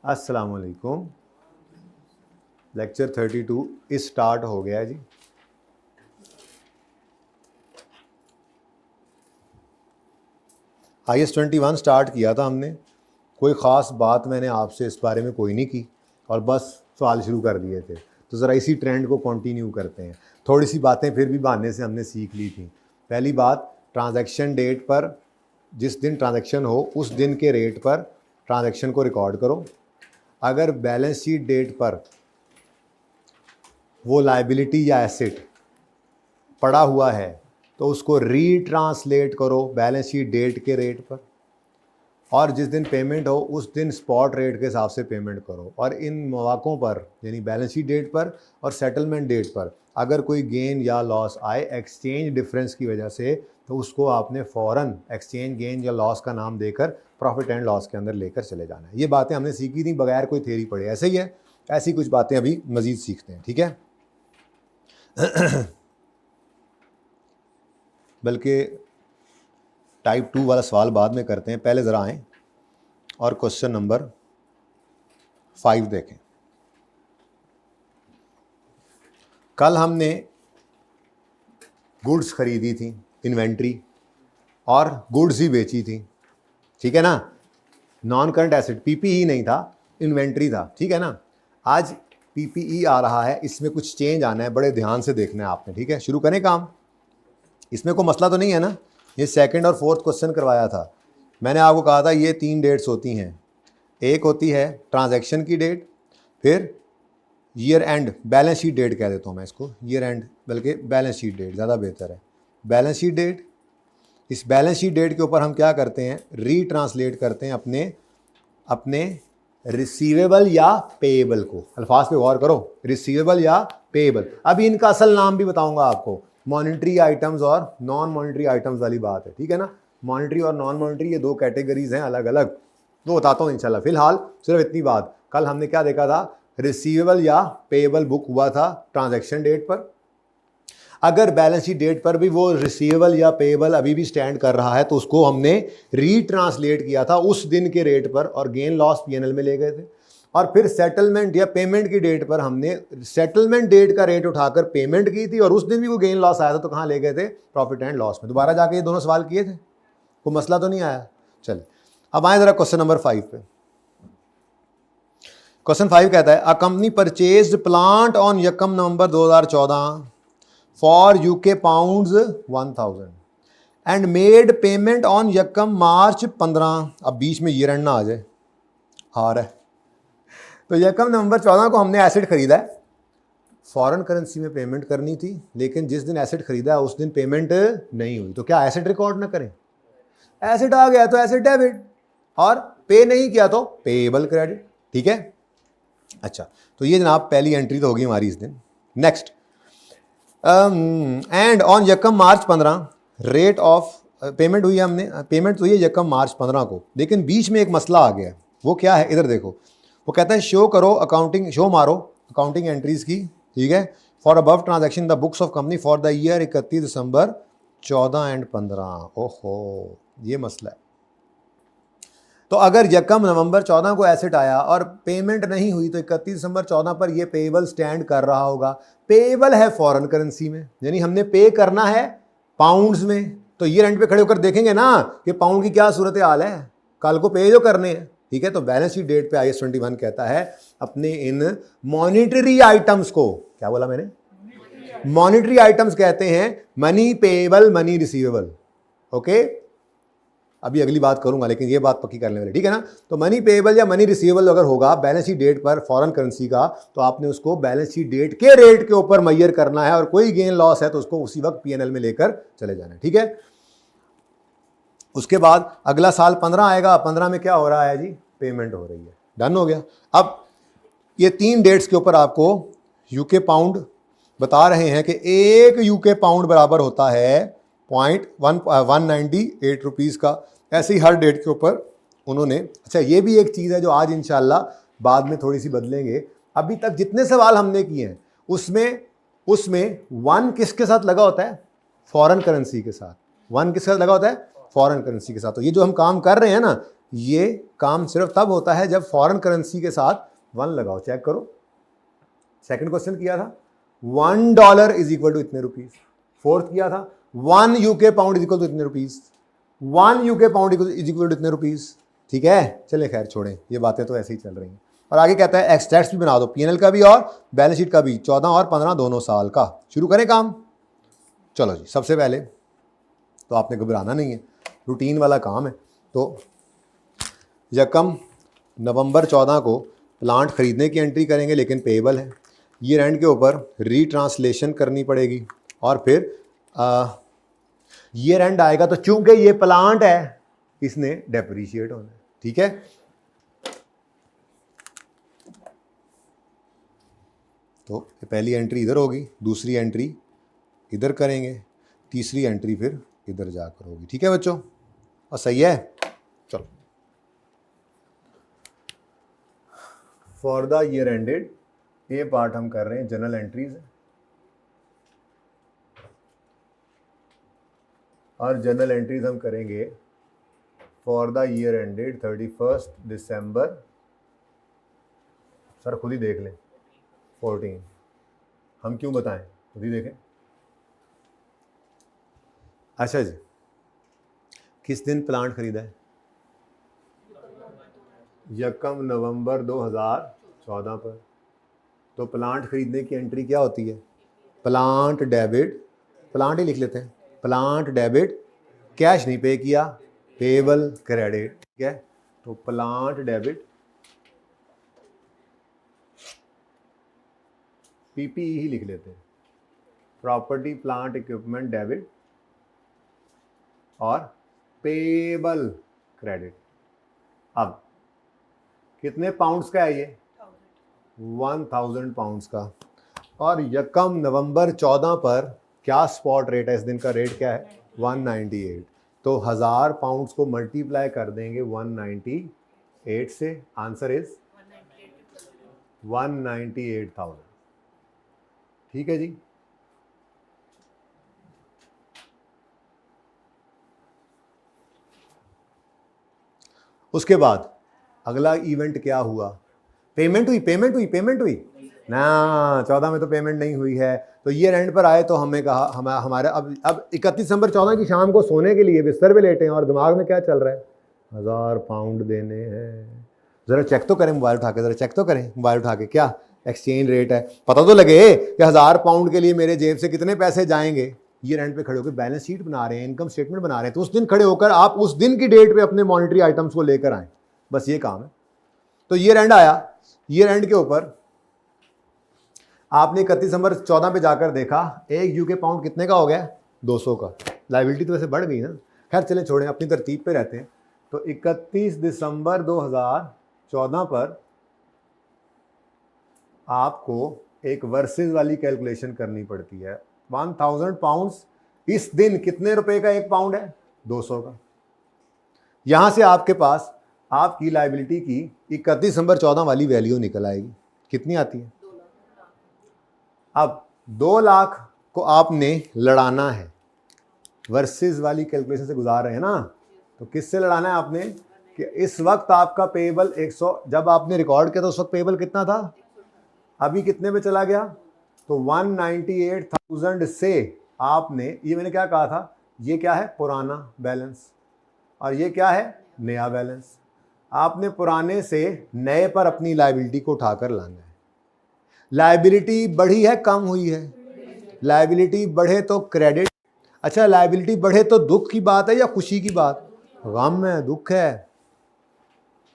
अस्सलाम वालेकुम। लेक्चर 32 इस स्टार्ट हो गया जी। IS 21 स्टार्ट किया था हमने, कोई ख़ास बात मैंने आपसे इस बारे में कोई नहीं की और बस सवाल शुरू कर दिए थे। तो ज़रा इसी ट्रेंड को कंटिन्यू करते हैं। थोड़ी सी बातें फिर भी बहाने से हमने सीख ली थी। पहली बात, ट्रांजैक्शन डेट पर, जिस दिन ट्रांजैक्शन हो उस दिन के रेट पर ट्रांजैक्शन को रिकॉर्ड करो। अगर बैलेंस शीट डेट पर वो लायबिलिटी या एसेट पड़ा हुआ है तो उसको रीट्रांसलेट करो बैलेंस शीट डेट के रेट पर, और जिस दिन पेमेंट हो उस दिन स्पॉट रेट के हिसाब से पेमेंट करो। और इन मौक़ों पर यानी बैलेंस शीट डेट पर और सेटलमेंट डेट पर अगर कोई गेन या लॉस आए एक्सचेंज डिफरेंस की वजह से, तो उसको आपने फ़ौरन एक्सचेंज गेन या लॉस का नाम देकर प्रॉफिट एंड लॉस के अंदर लेकर चले जाना है। ये बातें हमने सीखी थी बगैर कोई थ्योरी पढ़े, ऐसे ही है। ऐसी कुछ बातें अभी मज़ीद सीखते हैं, ठीक है। बल्कि टाइप 2 वाला सवाल बाद में करते हैं, पहले ज़रा आएँ और क्वेश्चन नंबर 5 देखें। कल हमने गुड्स खरीदी थी, इन्वेंट्री, और गुड्स ही बेची थी, ठीक है ना। नॉन करंट एसेट पीपीई नहीं था, इन्वेंट्री था, ठीक है ना। आज पीपीई आ रहा है, इसमें कुछ चेंज आना है, बड़े ध्यान से देखना है आपने, ठीक है। शुरू करें काम। इसमें कोई मसला तो नहीं है ना। ये सेकंड और फोर्थ क्वेश्चन करवाया था, मैंने आपको कहा था ये 3 डेट्स होती हैं। एक होती है ट्रांजैक्शन की डेट, फिर year end balance sheet date कह देता हूँ मैं इसको, ईयर एंड बल्कि बैलेंस शीट डेट ज़्यादा बेहतर है। बैलेंस शीट डेट, इस बैलेंस शीट डेट के ऊपर हम क्या करते हैं, रीट्रांसलेट करते हैं अपने रिसीवेबल या पेएबल को। अल्फाज पे गौर करो, रिसीवेबल या पेएबल। अभी इनका असल नाम भी बताऊंगा आपको, मॉनिटरी आइटम्स और नॉन मॉनिटरी आइटम्स वाली बात है, ठीक है ना। मॉनिटरी और नॉन मॉनिटरी ये 2 कैटेगरीज हैं अलग अलग, वो बताता हूँ इंशाल्लाह। फिलहाल सिर्फ इतनी बात, कल हमने क्या देखा था, रिसीवेबल या पेएबल बुक हुआ था ट्रांजैक्शन डेट पर। अगर बैलेंस शीट डेट पर भी वो रिसीवेबल या पेएबल अभी भी स्टैंड कर रहा है तो उसको हमने रीट्रांसलेट किया था उस दिन के रेट पर और गेन लॉस पीएनएल में ले गए थे। और फिर सेटलमेंट या पेमेंट की डेट पर हमने सेटलमेंट डेट का रेट उठाकर पेमेंट की थी और उस दिन भी वो गेन लॉस आया था तो कहाँ ले गए थे, प्रॉफिट एंड लॉस में। दोबारा जाके ये दोनों सवाल किए थे, कोई मसला तो नहीं आया। चलिए अब आए जरा क्वेश्चन नंबर 5 पे। क्वेश्चन 5 कहता है, a company purchased plant on यकम नवंबर 2014 for UK pounds 1000 and made payment on यकम मार्च 15। अब बीच में ईयर एंड ना आ जाए, आ रहा है। तो यकम नवंबर 14 को हमने एसेट खरीदा है, फॉरेन करेंसी में पेमेंट करनी थी, लेकिन जिस दिन एसेट खरीदा उस दिन पेमेंट नहीं हुई, तो क्या एसेट रिकॉर्ड ना करें। एसेट आ गया तो एसेट डेबिट, और पे नहीं किया तो पेएबल क्रेडिट, ठीक है। अच्छा, तो ये जनाब पहली एंट्री तो होगी हमारी इस दिन। नेक्स्ट, एंड ऑन यकम मार्च 15 रेट ऑफ पेमेंट हुई है, हमने पेमेंट हुई है यकम मार्च 15 को, लेकिन बीच में एक मसला आ गया। वो क्या है, इधर देखो। वो कहता है शो करो अकाउंटिंग, शो मारो अकाउंटिंग एंट्रीज की, ठीक है, for above transaction the books of company for the year 31 December 14 and 15। ओहो, ये मसला है। तो अगर यकम नवंबर 14 को एसेट आया और पेमेंट नहीं हुई तो 31 दिसंबर 14 पर ये पेएबल स्टैंड कर रहा होगा। पेएबल है फॉरेन करेंसी में, यानी हमने पे करना है पाउंड्स में, तो ईयर एंड पे खड़े होकर देखेंगे ना कि पाउंड की क्या सूरत हाल है, कल को पे जो करने हैं, ठीक है। तो बैलेंस शीट डेट पे IS 21 कहता है अपने इन मॉनिटरी आइटम्स को, क्या बोला मैंने, मॉनिटरी आइटम्स कहते हैं money payable, money receivable, okay. अभी अगली बात करूंगा लेकिन ये बात पक्की करने वाले, ठीक है ना। तो मनी पेएबल या मनी रिसीवेबल अगर होगा बैलेंस शीट डेट पर फॉरेन करेंसी का, तो आपने उसको बैलेंस शीट डेट के रेट के ऊपर मैयर करना है, और कोई गेन लॉस है तो उसको उसी वक्त पीएनएल में लेकर चले जाना है, ठीक है। उसके बाद अगला साल 15 आएगा, 15 में क्या हो रहा है जी, पेमेंट हो रही है, डन हो गया। अब ये 3 डेट्स के ऊपर आपको यूके पाउंड बता रहे हैं कि 1 यूके पाउंड बराबर होता है 198 रुपीज़ का। ऐसे ही हर डेट के ऊपर उन्होंने, अच्छा ये भी एक चीज़ है जो आज इंशाल्लाह बाद में थोड़ी सी बदलेंगे। अभी तक जितने सवाल हमने किए हैं उसमें 1 किसके साथ लगा होता है, फॉरेन करेंसी के साथ। 1 किसके साथ लगा होता है, फॉरेन करेंसी के साथ। तो ये जो हम काम कर रहे हैं ना, ये काम सिर्फ तब होता है जब फॉरेन करेंसी के साथ 1 लगाओ। चेक करो, सेकंड क्वेश्चन किया था $1 इज इक्वल टू इतने रुपीज, फोर्थ किया था 1 UK pound is equal to इतने rupees, 1 UK pound is equal to इतने रुपीज। ठीक है, चले खैर छोड़ें, ये बातें तो ऐसे ही चल रही हैं। और आगे कहता है एक्सट्रैक्ट्स भी बना दो, पीएनएल का भी और बैलेंस शीट का भी, 14 और 15 दोनों साल का। शुरू करें काम। चलो जी, सबसे पहले तो आपने घबराना नहीं है, रूटीन वाला काम है। तो यकम नवंबर 14 को प्लांट खरीदने की एंट्री करेंगे, लेकिन पेएबल है। ईयर एंड के ऊपर रीट्रांसलेशन करनी पड़ेगी, और फिर ईयर एंड आएगा तो चूंकि ये प्लांट है इसने डेप्रिशिएट होना है। ठीक है, तो पहली एंट्री इधर होगी, दूसरी एंट्री इधर करेंगे, तीसरी एंट्री फिर इधर जाकर होगी। ठीक है बच्चों, और सही है। चलो, फॉर द ईयर एंडेड, ये पार्ट हम कर रहे हैं जनरल एंट्रीज, और जनरल एंट्रीज हम करेंगे for the year ended 31 December, sir खुद ही देख लें, 14, हम क्यों बताएं, खुद ही देखें। अच्छा जी, किस दिन प्लांट खरीदा है? यकम नवंबर 2014 पर। तो प्लांट खरीदने की एंट्री क्या होती है? प्लांट डेबिट, प्लांट ही लिख लेते हैं, प्लांट डेबिट, कैश नहीं पे किया, पेएबल क्रेडिट। ठीक है, तो प्लांट डेबिट, पीपीई ही लिख लेते हैं, प्रॉपर्टी प्लांट इक्विपमेंट डेबिट, और पेएबल क्रेडिट। अब कितने पाउंड्स का है ये? 1000 पाउंड्स का। और यकम नवंबर 14 पर क्या स्पॉट रेट है? इस दिन का रेट क्या है? 198। तो 1000 पाउंड्स को मल्टीप्लाई कर देंगे 198 से, आंसर इज 198,000। ठीक है जी, उसके बाद अगला इवेंट क्या हुआ? पेमेंट हुई, पेमेंट हुई, पेमेंट हुई ना। 14 में तो पेमेंट नहीं हुई है। तो ईयर एंड पर आए तो हमें कहा हमारे अब 31 दिसंबर 14 की शाम को सोने के लिए बिस्तर पे लेटे हैं, और दिमाग में क्या चल रहा है? 1000 पाउंड देने हैं। ज़रा चेक तो करें मोबाइल उठा के, ज़रा चेक तो करें मोबाइल उठा के, क्या एक्सचेंज रेट है, पता तो लगे कि 1000 पाउंड के लिए मेरे जेब से कितने पैसे जाएंगे। ईयर एंड पे खड़े होकर बैलेंस शीट बना रहे हैं, इनकम स्टेटमेंट बना रहे हैं, तो उस दिन खड़े होकर आप उस दिन की डेट पे अपने मॉनिटरी आइटम्स को लेकर आए, बस ये काम है। तो ईयर एंड आया, ईयर एंड के ऊपर आपने 31 दिसंबर 14 पे जाकर देखा 1 यूके पाउंड कितने का हो गया? 200 का। लायबिलिटी तो वैसे बढ़ गई ना, खैर चलें छोड़ें, अपनी तरतीब पे रहते हैं। तो 31 दिसंबर 2014 पर आपको एक वर्सेस वाली कैलकुलेशन करनी पड़ती है। 1000 पाउंड्स इस दिन कितने रुपए का एक पाउंड है? 200 का। यहां से आपके पास आपकी लायबिलिटी की 31 दिसंबर 14 वाली वैल्यू निकल आएगी। कितनी आती है? अब 2 लाख को आपने लड़ाना है, वर्सेस वाली कैलकुलेशन से गुजार रहे हैं ना, तो किससे लड़ाना है आपने? कि इस वक्त आपका पेएबल 100, जब आपने रिकॉर्ड किया तो उस वक्त पेएबल कितना था? अभी कितने पे चला गया? तो 198,000 से आपने, ये मैंने क्या कहा था, ये क्या है? पुराना बैलेंस, और ये क्या है? नया बैलेंस। आपने पुराने से नए पर अपनी लायबिलिटी को उठाकर लाना है। लायबिलिटी बढ़ी है, कम हुई है? लायबिलिटी बढ़े तो क्रेडिट, अच्छा लायबिलिटी बढ़े तो दुख की बात है या खुशी की बात? गम है, दुख है।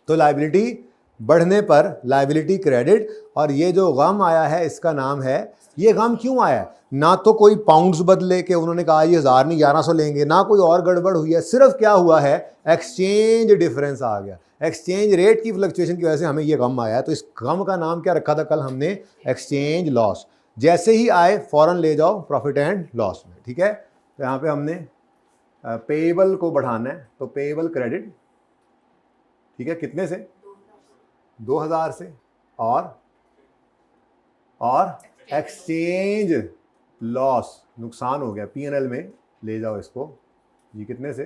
तो लायबिलिटी बढ़ने पर लायबिलिटी क्रेडिट, और ये जो गम आया है इसका नाम है, ये गम क्यों आया? ना तो कोई पाउंड्स बदले के उन्होंने कहा ये 1000 नहीं 1100 लेंगे, ना कोई और गड़बड़ हुई है, सिर्फ क्या हुआ है? एक्सचेंज डिफरेंस आ गया, एक्सचेंज रेट की फ्लक्चुएशन की वजह से हमें ये गम आया। तो इस गम का नाम क्या रखा था कल हमने? Exchange loss. जैसे ही आए फौरन ले जाओ प्रॉफिट एंड लॉस में। ठीक है, तो यहाँ पे हमने पेएबल को बढ़ाना है, तो पेएबल क्रेडिट, ठीक है, कितने से? 2000 से, और एक्सचेंज लॉस, नुकसान हो गया, पीएनएल में ले जाओ इसको, ये कितने से?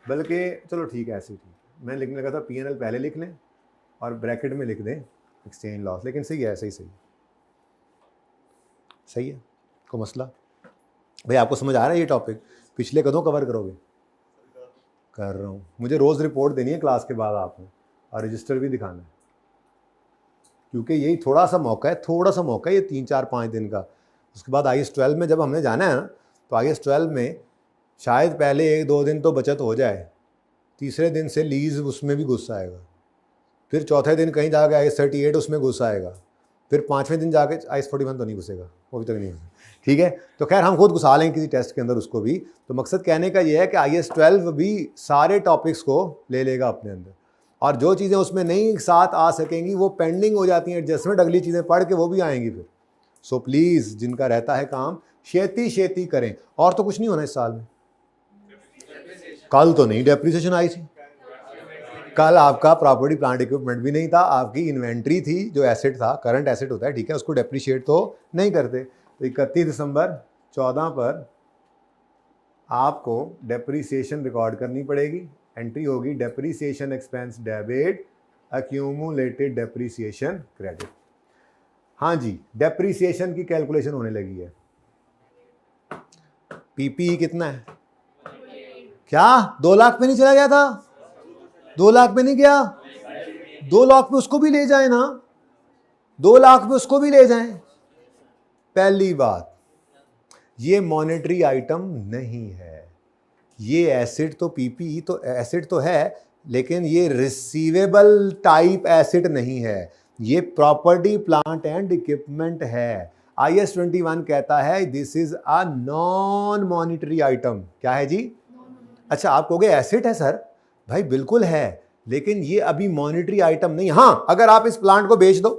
बल्कि चलो ठीक है, ऐसे ठीक है, मैं लिखने लगा था P&L पहले लिख लें और ब्रैकेट में लिख दें एक्सचेंज लॉस, लेकिन सही है, सही है कोई मसला? भाई आपको समझ आ रहा है ये टॉपिक? पिछले कदों कवर करोगे? कर रहा हूँ। मुझे रोज़ रिपोर्ट देनी है क्लास के बाद आपने, और रजिस्टर भी दिखाना है, क्योंकि यही थोड़ा सा मौका है ये 3-4-5 दिन का। उसके बाद IAS 12 में जब हमने जाना है ना, तो IAS 12 में शायद पहले 1-2 दिन तो बचत हो जाए, तीसरे दिन से लीज उसमें भी घुस आएगा, फिर चौथे दिन कहीं जाकर IAS 38 उसमें घुस आएगा, फिर 5वें दिन जाके IAS 41 तो नहीं घुसेगा, वो भी तक नहीं घुसेगा, ठीक है? तो खैर हम खुद घुसा लेंगे किसी टेस्ट के अंदर उसको भी। तो मकसद कहने का ये है कि IAS 12 भी सारे टॉपिक्स को ले लेगा अपने अंदर, और जो चीज़ें उसमें नहीं साथ आ सकेंगी वो पेंडिंग हो जाती हैं एडजस्टमेंट, अगली चीज़ें पढ़ के वो भी आएंगी फिर। सो प्लीज़ जिनका रहता है काम शेती करें। और तो कुछ नहीं होना इस साल में। कल तो नहीं डेप्रिसिएशन आई थी, कल आपका प्रॉपर्टी प्लांट इक्विपमेंट भी नहीं था, आपकी इन्वेंट्री थी जो एसेट था, करंट एसेट होता है, ठीक है, उसको डेप्रिशिएट तो नहीं करते। तो 31 दिसंबर 14 पर आपको डेप्रिसिएशन रिकॉर्ड करनी पड़ेगी, एंट्री होगी depreciation expense debit accumulated depreciation credit. हाँ जी, डेप्रिसिएशन की कैलकुलेशन होने लगी है। PPE कितना है? क्या 2 लाख पे नहीं चला गया था? 2 लाख पे नहीं गया? 2 लाख पे उसको भी ले जाए ना, 2 लाख पे उसको भी ले जाएं। पहली बात, ये मॉनेटरी आइटम नहीं है, ये एसेट तो PPE तो एसेट तो है, लेकिन ये रिसीवेबल टाइप एसेट नहीं है, ये प्रॉपर्टी प्लांट एंड इक्विपमेंट है। IAS 21 कहता है this is a non monetary item. क्या है जी? अच्छा, आप कहोगे एसेट है सर, भाई बिल्कुल है, लेकिन ये अभी मॉनिटरी आइटम नहीं। हाँ, अगर आप इस प्लांट को बेच दो,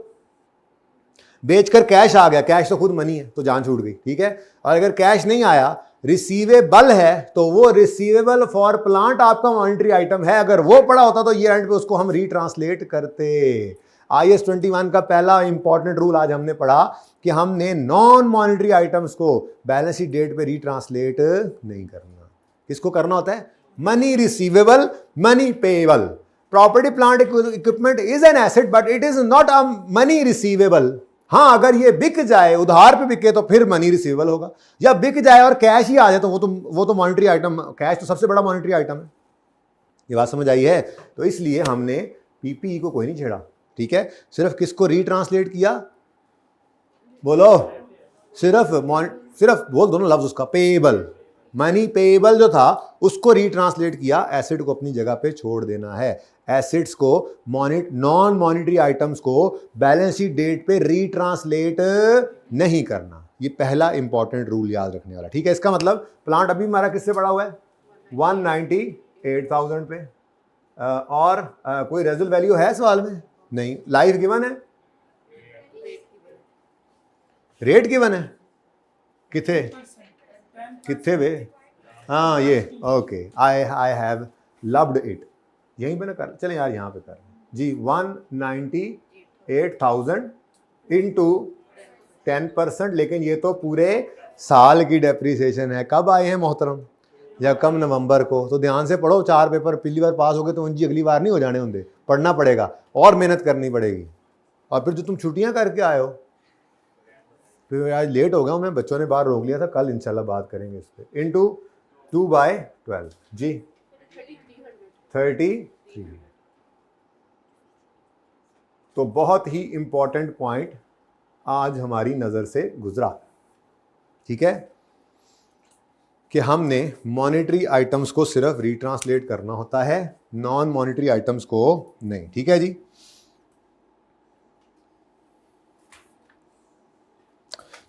बेचकर कैश आ गया, कैश तो खुद मनी है तो जान छूट गई, ठीक है। और अगर कैश नहीं आया, रिसीवेबल है, तो वो रिसीवेबल फॉर प्लांट आपका मॉनिटरी आइटम है। अगर वो पड़ा होता तो ये एंड पे उसको हम रीट्रांसलेट करते। IAS 21 का पहला इंपॉर्टेंट रूल आज हमने पढ़ा कि हमने नॉन मॉनिटरी आइटम्स को बैलेंस शीट डेट पे रीट्रांसलेट नहीं करना। किसको करना होता है? Money receivable, money payable. Property plant equipment is an asset but it is not a money receivable. हाँ, अगर ये बिक जाए, उधार पे बिके, तो फिर मनी रिसीवेबल होगा, या बिक जाए और कैश ही आ जाए तो वो तो मॉनिटरी आइटम, कैश तो सबसे बड़ा मॉनिटरी आइटम है। ये बात समझ आई है? तो इसलिए हमने PPE को कोई नहीं छेड़ा, ठीक है। सिर्फ किसको रीट्रांसलेट किया? बोलो, सिर्फ बोल दोनों लफ्ज उसका, पेएबल, मनी पेएबल जो था उसको रीट्रांसलेट किया, एसेट को अपनी जगह पे छोड़ देना है। एसेट्स को, नॉन मॉनिटरी आइटम्स को बैलेंस शीट डेट पे रीट्रांसलेट नहीं करना। ये पहला इंपॉर्टेंट रूल याद रखने वाला, ठीक है। इसका मतलब प्लांट अभी हमारा किससे पड़ा हुआ है? 198,000 पे। और कोई रेजल वैल्यू है सवाल में? नहीं। लाइफ गिवन है, रेट गिवन है, किथे वे? हाँ ये okay, I have loved it. यहीं पे ना कर, चले यार यहाँ पे कर जी। 198,000 इंटू 10%, लेकिन ये तो पूरे साल की डेप्रिसिएशन है। कब आए हैं मोहतरम? या कम नवंबर को। तो ध्यान से पढ़ो, 4 पेपर पहली बार पास हो गए तो उनकी अगली बार नहीं हो जाने होंगे, पढ़ना पड़ेगा और मेहनत करनी पड़ेगी। और फिर जो तुम छुट्टियां करके आए हो, फिर आज लेट हो गया हूँ मैं, बच्चों ने बाहर रोक लिया था, कल इंशाल्लाह बात करेंगे इस पर। इंटू 2/12 जी 33। तो बहुत ही इंपॉर्टेंट पॉइंट आज हमारी नज़र से गुजरा, ठीक है, कि हमने मॉनेटरी आइटम्स को सिर्फ रीट्रांसलेट करना होता है, नॉन मॉनेटरी आइटम्स को नहीं, ठीक है जी।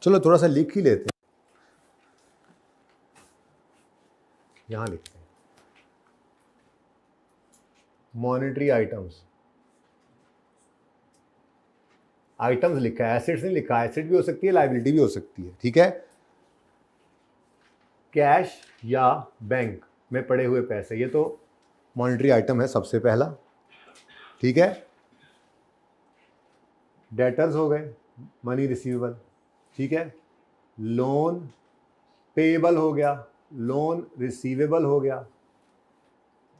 चलो थोड़ा सा लिख ही लेते हैं, यहां लिखते हैं मॉनेटरी आइटम्स। आइटम्स लिखा है, एसेट्स नहीं लिखा। एसेट भी हो सकती है, लायबिलिटी भी हो सकती है, ठीक है। कैश या बैंक में पड़े हुए पैसे, ये तो मॉनेटरी आइटम है सबसे पहला, ठीक है। डेटर्स हो गए, मनी रिसीवेबल, ठीक है। लोन पेएबल हो गया, लोन रिसीवेबल हो गया,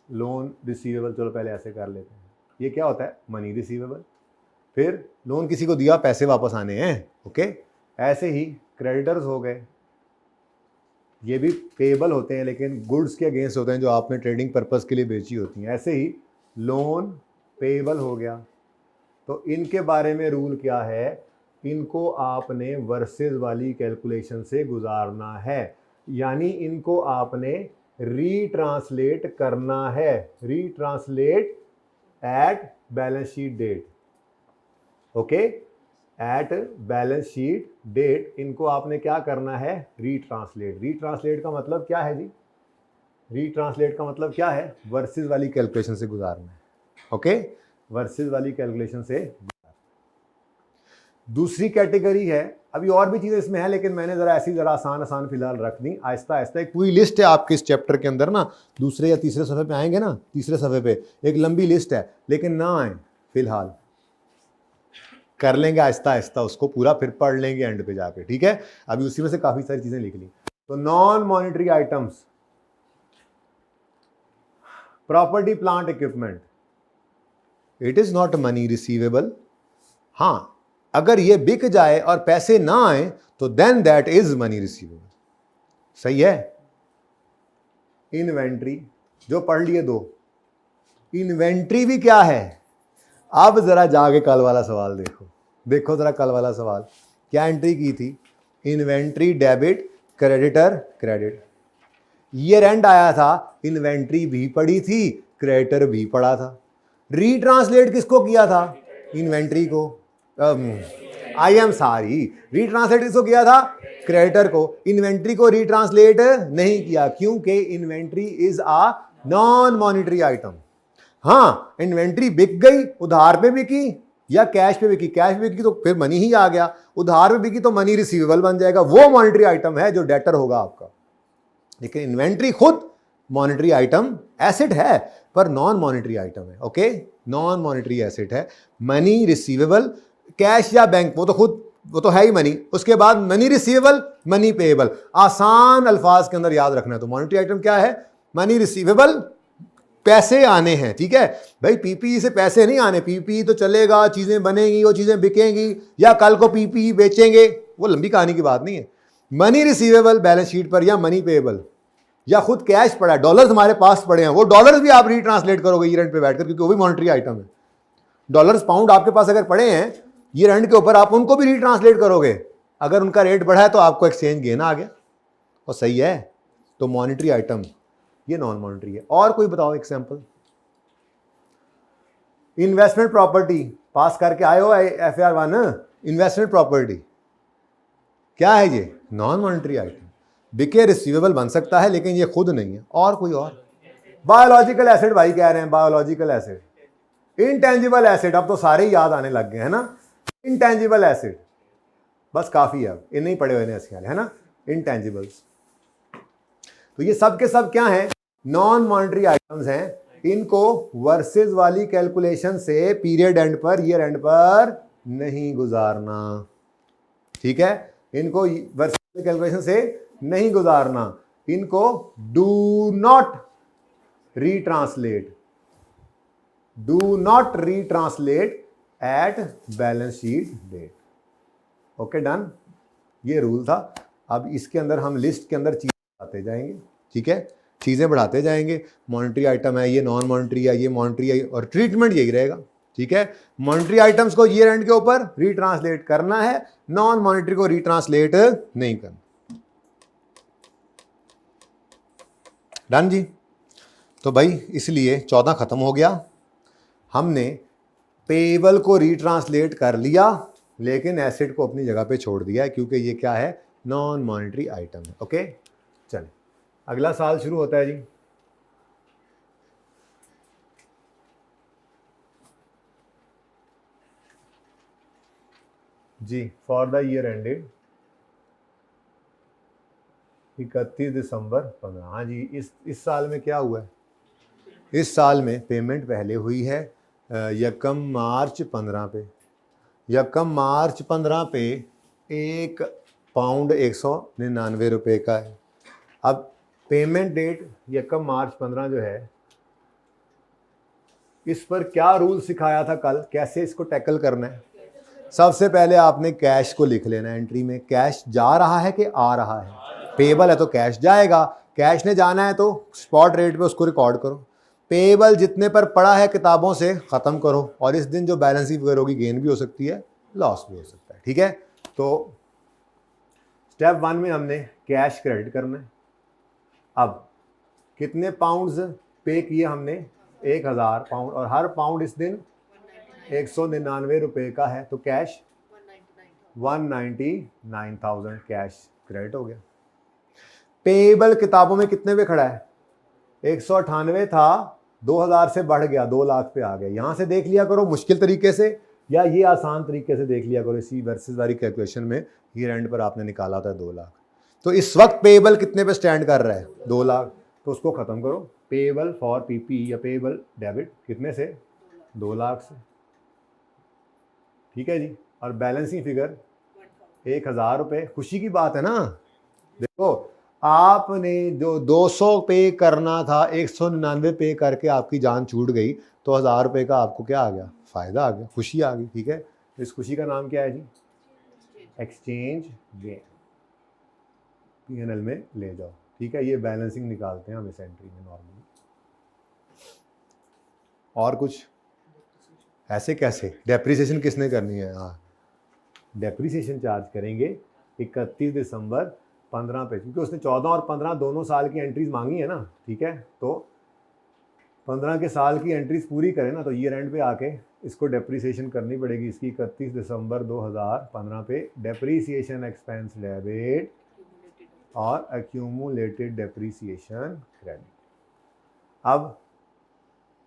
लोन रिसीवेबल, चलो पहले ऐसे कर लेते हैं, ये क्या होता है, मनी रिसीवेबल। फिर लोन किसी को दिया, पैसे वापस आने हैं, ओके। ऐसे ही क्रेडिटर्स हो गए, ये भी पेएबल होते हैं लेकिन गुड्स के अगेंस्ट होते हैं जो आपने ट्रेडिंग पर्पस के लिए बेची होती हैं। ऐसे ही लोन पेएबल हो गया। तो इनके बारे में रूल क्या है, इनको आपने वर्सेस वाली कैलकुलेशन से गुजारना है, यानी इनको आपने रीट्रांसलेट करना है, retranslate at balance sheet date, okay. At balance sheet date इनको आपने क्या करना है, रीट्रांसलेट। रीट्रांसलेट का मतलब क्या है जी, रीट्रांसलेट का मतलब क्या है, वर्सेस वाली कैलकुलेशन से गुजारना है, ओके, वर्सेस वाली कैलकुलेशन से। दूसरी कैटेगरी है, अभी और भी चीज़ें इसमें है लेकिन मैंने ज़रा ऐसी ज़रा आसान फिलहाल रख दी, आहिस्ता आहिस्ता। एक पूरी लिस्ट है आपके इस चैप्टर के अंदर ना, दूसरे या तीसरे सफ़े पे आएंगे ना, तीसरे सफ़े पे एक लंबी लिस्ट है, लेकिन ना आए फिलहाल, कर लेंगे आहिस्ता आहिस्ता उसको पूरा, फिर पढ़ लेंगे एंड पे जाके, ठीक है। अभी उसी में से काफ़ी सारी चीज़ें लिख ली। तो non monetary items, property plant equipment, it is not money receivable. हाँ, अगर ये बिक जाए और पैसे ना आए तो then that is money receivable, सही है। इन्वेंट्री जो पढ़ लिए दो, इन्वेंट्री भी क्या है। अब जरा जाके कल वाला सवाल देखो, देखो जरा कल वाला सवाल क्या एंट्री की थी, inventory debit creditor credit. Year and आया था, इन्वेंट्री भी पड़ी थी, क्रेडिटर भी पड़ा था। रीट्रांसलेट किसको किया था, इन्वेंट्री को, आई एम सॉरी, रीट्रांसलेट किसको किया था, क्रेडिटर को। इन्वेंट्री को रीट्रांसलेट नहीं किया, क्योंकि inventory is a non monetary item. हाँ, इन्वेंट्री बिक गई, उधार पे बिकी या कैश पे बिकी, कैश पे बिकी तो फिर मनी ही आ गया, उधार पे बिकी तो मनी रिसीवेबल बन जाएगा, वो मॉनिटरी आइटम है जो डेटर होगा आपका। लेकिन इन्वेंट्री खुद मॉनिटरी आइटम एसेट है पर नॉन मॉनिटरी आइटम है, ओके, नॉन मॉनिटरी एसेट है। मनी रिसीवेबल, कैश या बैंक, वो तो खुद, वो तो है ही मनी, उसके बाद मनी रिसीवेबल, मनी पेएबल, आसान अल्फाज के अंदर याद रखना है। तो मॉनिटरी आइटम क्या है, मनी रिसीवेबल, पैसे आने हैं, ठीक है भाई। पीपीई से पैसे नहीं आने, पीपीई तो चलेगा, चीजें बनेंगी, वो चीजें बिकेंगी, या कल को पीपीई बेचेंगे, वो लंबी कहानी की बात नहीं है। मनी रिसीवेबल बैलेंस शीट पर, या मनी पेएबल, या खुद कैश पड़ा है, डॉलर्स हमारे पास पड़े हैं, वो डॉलर्स भी आप रीट्रांसलेट करोगे ईयर एंड पे बैठकर, क्योंकि वो भी मॉनिटरी आइटम है। डॉलर्स पाउंड आपके पास अगर पड़े हैं ईयर एंड के ऊपर, आप उनको भी रीट्रांसलेट करोगे, अगर उनका रेट बढ़ा है तो आपको एक्सचेंज गेन आ गया, और सही है। तो मॉनिटरी आइटम ये नॉन मॉनिटरी है। और कोई बताओ एग्जांपल। इन्वेस्टमेंट प्रॉपर्टी पास करके आए हो FAR 1, इन्वेस्टमेंट प्रॉपर्टी क्या है, ये नॉन मॉनिटरी आइटम, बिके रिसीवेबल बन सकता है लेकिन ये खुद नहीं है। और कोई और, बायोलॉजिकल एसेट भाई कह रहे हैं, बायोलॉजिकल एसेट, इनटेंजिबल एसेट, अब तो सारे ही याद आने लग गए हैं ना, इनटेंजिबल एसेट, बस काफी है, अब इन्हें ही पड़े हुए हैं, है ना, इनटेंजिबल्स। तो ये सब के सब क्या हैं, नॉन मॉनिटरी आइटम्स हैं। इनको वर्सेस वाली कैलकुलेशन से पीरियड एंड पर, ईयर एंड पर नहीं गुजारना, ठीक है। इनको वर्सेस कैलकुलेशन से नहीं गुजारना, इनको do not retranslate, do not retranslate at balance sheet date, okay done. ये रूल था। अब इसके अंदर हम लिस्ट के अंदर चीजें बढ़ाते जाएंगे, ठीक है, चीजें बढ़ाते जाएंगे। मॉनिटरी आइटम है, ये नॉन मॉनिटरी है, ये मॉनिटरी है, और ट्रीटमेंट यही रहेगा, ठीक है। मॉनिटरी आइटम्स को ईयर एंड के ऊपर रीट्रांसलेट करना है, नॉन मॉनिटरी को रीट्रांसलेट नहीं करना। डन जी। तो भाई इसलिए 14 खत्म हो गया, हमने पेएबल को रीट्रांसलेट कर लिया लेकिन एसेट को अपनी जगह पे छोड़ दिया है, क्योंकि ये क्या है, नॉन मॉनिटरी आइटम है, ओके। चलिए अगला साल शुरू होता है जी। जी फॉर द ईयर एंडेड 31 दिसंबर 15। हाँ जी, इस साल में क्या हुआ है, इस साल में पेमेंट पहले हुई है यकम मार्च 15 पे, यकम मार्च 15 पे 1 पाउंड 199 रुपये का है। अब पेमेंट डेट यकम मार्च 15 जो है इस पर क्या रूल सिखाया था कल, कैसे इसको टैकल करना है। सबसे पहले आपने कैश को लिख लेना है एंट्री में, कैश जा रहा है कि आ रहा है। पेबल है तो कैश जाएगा, कैश ने जाना है तो स्पॉट रेट पे उसको रिकॉर्ड करो। पेबल जितने पर पड़ा है किताबों से ख़त्म करो, और इस दिन जो बैलेंसिंग फिगर होगी गेन भी हो सकती है, लॉस भी हो सकता है। ठीक है, तो स्टेप 1 में हमने कैश क्रेडिट करना है। अब कितने पाउंड्स पे किए हमने, 1000 पाउंड, और हर पाउंड इस दिन 199 रुपये का है, तो कैश 199,000 कैश क्रेडिट हो गया। पेएबल किताबों में कितने पे खड़ा है, 198 था, 2000 से बढ़ गया 2 लाख पे आ गया। यहां से देख लिया करो मुश्किल तरीके से, या ये आसान तरीके से देख लिया करो। इसी वर्सेस वाली कैलकुलेशन में ईयर एंड पर आपने निकाला था 2 लाख, तो इस वक्त पेएबल कितने पे स्टैंड कर रहा है, 2 लाख, तो उसको खत्म करो। पेएबल फॉर पीपी या पेएबल डेबिट कितने से, 2 लाख से। ठीक है जी, और बैलेंसिंग फिगर 1000 रुपये। खुशी की बात है ना, देखो आपने जो 200 पे करना था 199 पे करके आपकी जान छूट गई, तो 1000 रुपये का आपको क्या आ गया, फायदा आ गया, खुशी आ गई। ठीक है, इस खुशी का नाम क्या है जी, एक्सचेंज गेन। पीएनएल में ले जाओ। ठीक है, ये बैलेंसिंग निकालते हैं हम इस एंट्री में नॉर्मली। और कुछ ऐसे कैसे, डेप्रिसिएशन किसने करनी है, हाँ डेप्रिसिएशन चार्ज करेंगे 31 दिसंबर 15 पे, क्योंकि उसने 14 और 15 दोनों साल की एंट्रीज मांगी है ना। ठीक है, तो 15 के साल की एंट्रीज पूरी करें ना, तो ईयर एंड पे आके इसको डेप्रिसिएशन करनी पड़ेगी इसकी 31 दिसंबर 2015 पे। डेप्रिसिएशन एक्सपेंस डेबिट और एक्यूमुलेटेड डेप्रिसिएशन क्रेडिट। अब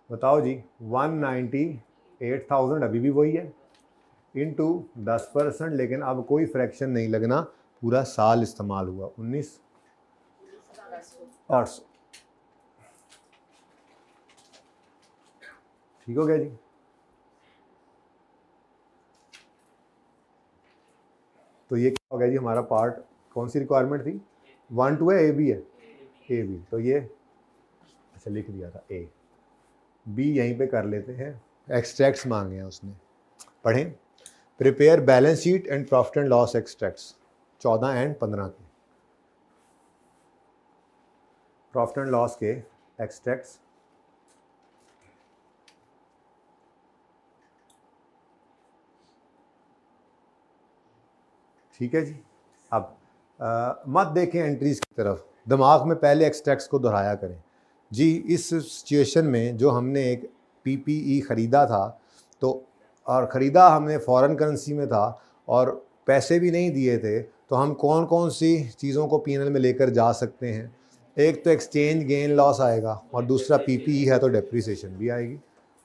बताओ जी, 198,000 अभी भी वही है, इनटू 10%, लेकिन अब कोई फ्रैक्शन नहीं लगना, पूरा साल इस्तेमाल हुआ, 19,800। ठीक हो गया जी। तो ये क्या हो गया जी, हमारा पार्ट कौन सी रिक्वायरमेंट थी, 1 2 है, ए बी है, ए बी, तो ये अच्छा लिख दिया था, ए बी यहीं पे कर लेते हैं। एक्सट्रैक्ट्स मांगे हैं उसने, पढ़ें। Prepare balance sheet and profit and loss extracts 14 and 15 के, प्रॉफिट एंड लॉस के एक्सट्रैक्ट्स। ठीक है जी, अब मत देखें एंट्रीज की तरफ, दिमाग में पहले एक्सट्रैक्ट्स को दोहराया करें जी। इस सिचुएशन में जो हमने एक पीपीई ख़रीदा था, तो और ख़रीदा हमने फॉरेन करेंसी में था और पैसे भी नहीं दिए थे, तो हम कौन कौन सी चीज़ों को पीएनएल में लेकर जा सकते हैं। एक तो एक्सचेंज गेन लॉस आएगा, और दूसरा पीपीई है तो डेप्रिसिएशन भी आएगी।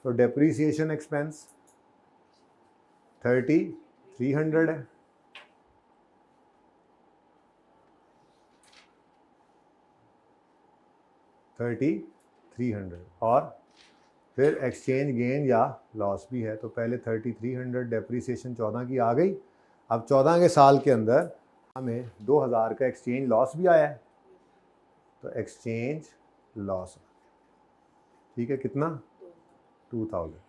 तो डेप्रिसिएशन एक्सपेंस 3,300 है, और फिर एक्सचेंज गेन या लॉस भी है। तो पहले 3,300 डेप्रिसिएशन 14 की आ गई। अब 14 के साल के अंदर हमें 2000 का एक्सचेंज लॉस भी आया है, तो एक्सचेंज लॉस, ठीक है, कितना, 2000।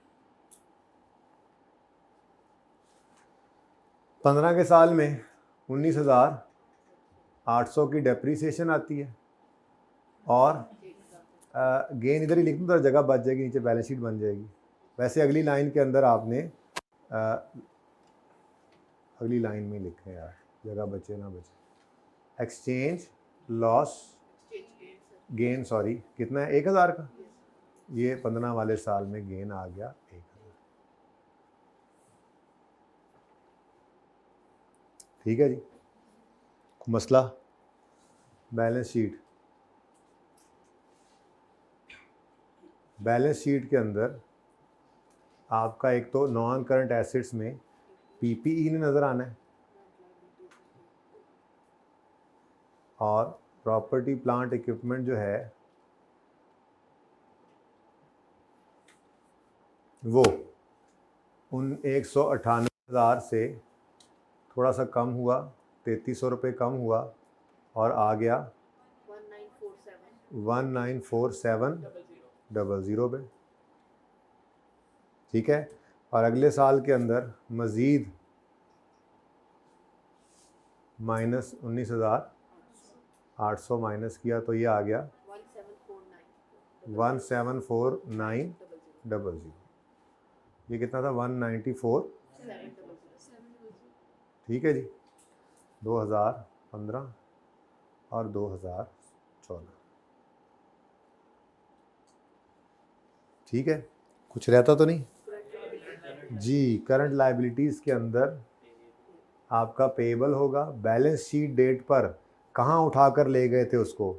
15 के साल में 19,800 की डेप्रिसिएशन आती है, और गेन इधर ही लिख दूँ, जगह बच जाएगी, नीचे बैलेंस शीट बन जाएगी। वैसे अगली लाइन के अंदर आपने अगली लाइन में लिखें यार, जगह बचे ना बचे। एक्सचेंज लॉस गेन, सॉरी, कितना है, 1000 का, ये 15 वाले साल में गेन आ गया 1000। ठीक है जी, मसला बैलेंस शीट। बैलेंस शीट के अंदर आपका एक तो नॉन करंट एसेट्स में पीपीई ने नज़र आना है, और प्रॉपर्टी प्लांट इक्विपमेंट जो है वो उन 198,000 से थोड़ा सा कम हुआ, 3,300 रुपये कम हुआ, और आ गया 194700 पे। ठीक है, और अगले साल के अंदर मज़ीद माइनस 19,800 माइनस किया तो ये आ गया 174,900। ये कितना था? 194। ठीक है जी, 2015 और 2014। ठीक है, कुछ रहता तो नहीं जी। करंट लायबिलिटीज़ के अंदर आपका पेएबल होगा, बैलेंस शीट डेट पर कहाँ उठा कर ले गए थे उसको?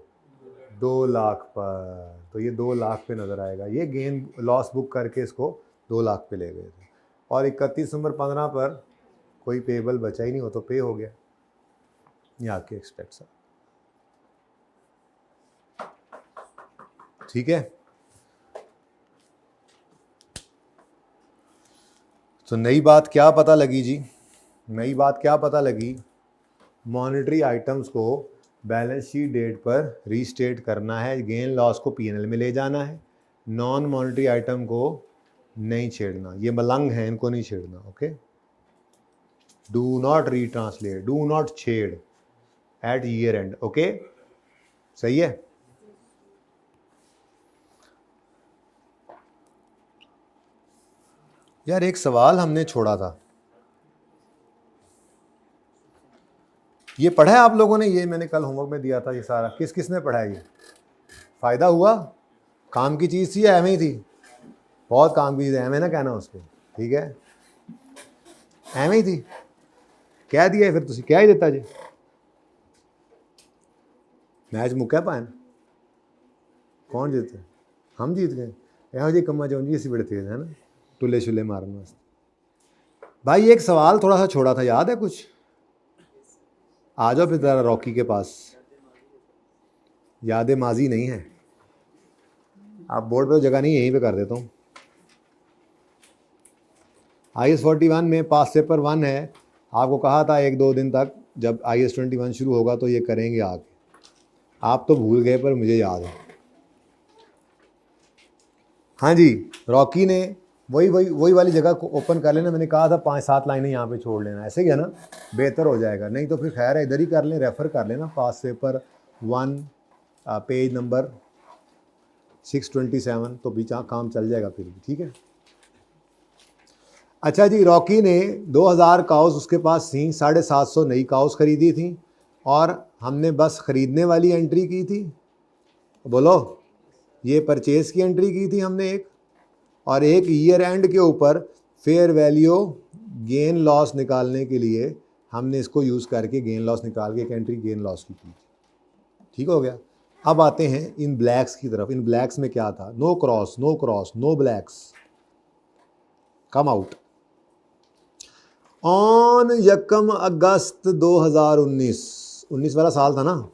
2 लाख पर, तो ये 2 लाख पे नज़र आएगा। ये गेन लॉस बुक करके इसको 2 लाख पे ले गए थे, और 31 दिसंबर 15 पर कोई पेएबल बचा ही नहीं, हो तो पे हो गया। ये आपके एक्सपेक्ट। ठीक है, तो नई बात क्या पता लगी जी? नई बात क्या पता लगी? मॉनेटरी आइटम्स को बैलेंस शीट डेट पर रीस्टेट करना है, गेन लॉस को पीएनएल में ले जाना है, नॉन मॉनेटरी आइटम को नहीं छेड़ना। ये मलंग है, इनको नहीं छेड़ना। Okay, do not retranslate, do not छेड़ एट ईयर एंड। ओके, सही है। यार एक सवाल हमने छोड़ा था, ये पढ़ा है आप लोगों ने? ये मैंने कल होमवर्क में दिया था, ये सारा किस किस ने पढ़ा है? ये फ़ायदा हुआ? काम की चीज़ थी या एम ही थी? बहुत काम की चीज़ है, एम है ना कहना उसको। ठीक है, एम ही थी, कह दिया फिर तुसी क्या ही देता जी। मैच मुक्या पान कौन जीते? हम जीत गए। यहो जी कम्मा जो जी बड़े तेज है ना, टुले शुले मारने वास्ते। भाई एक सवाल थोड़ा सा छोड़ा था, याद है कुछ? आ जाओ फिर ज़रा रॉकी के पास। याद माजी नहीं है, आप बोर्ड पे जगह नहीं, यहीं पे कर देता हूँ। IS 41 में पास पेपर 1 है। आपको कहा था 1-2 दिन तक, जब IS 21 शुरू होगा तो ये करेंगे आगे। आप तो भूल गए पर मुझे याद है। हाँ जी, रॉकी ने वही वाली जगह को ओपन कर लेना। मैंने कहा था 5-7 लाइनें यहाँ पे छोड़ लेना, ऐसे ही है ना, बेहतर हो जाएगा। नहीं तो फिर खैर है, इधर ही कर लें, रेफ़र कर लेना पास पेपर 1 पेज नंबर 627, तो बीच काम चल जाएगा फिर भी। ठीक है, अच्छा जी, रॉकी ने 2000 काउस उसके पास थी, 750 नई काउस खरीदी थी, और हमने बस ख़रीदने वाली एंट्री की थी। बोलो, ये परचेज़ की एंट्री की थी हमने एक, और एक ईयर एंड के ऊपर फेयर वैल्यू गेन लॉस निकालने के लिए हमने इसको यूज़ करके गेन लॉस निकाल के एक एंट्री गेन लॉस की थी। ठीक हो गया। अब आते हैं इन ब्लैक्स की तरफ। इन ब्लैक्स में क्या था? No cross, no cross, no blanks, come out. On 1 August 2019 वाला साल था ना,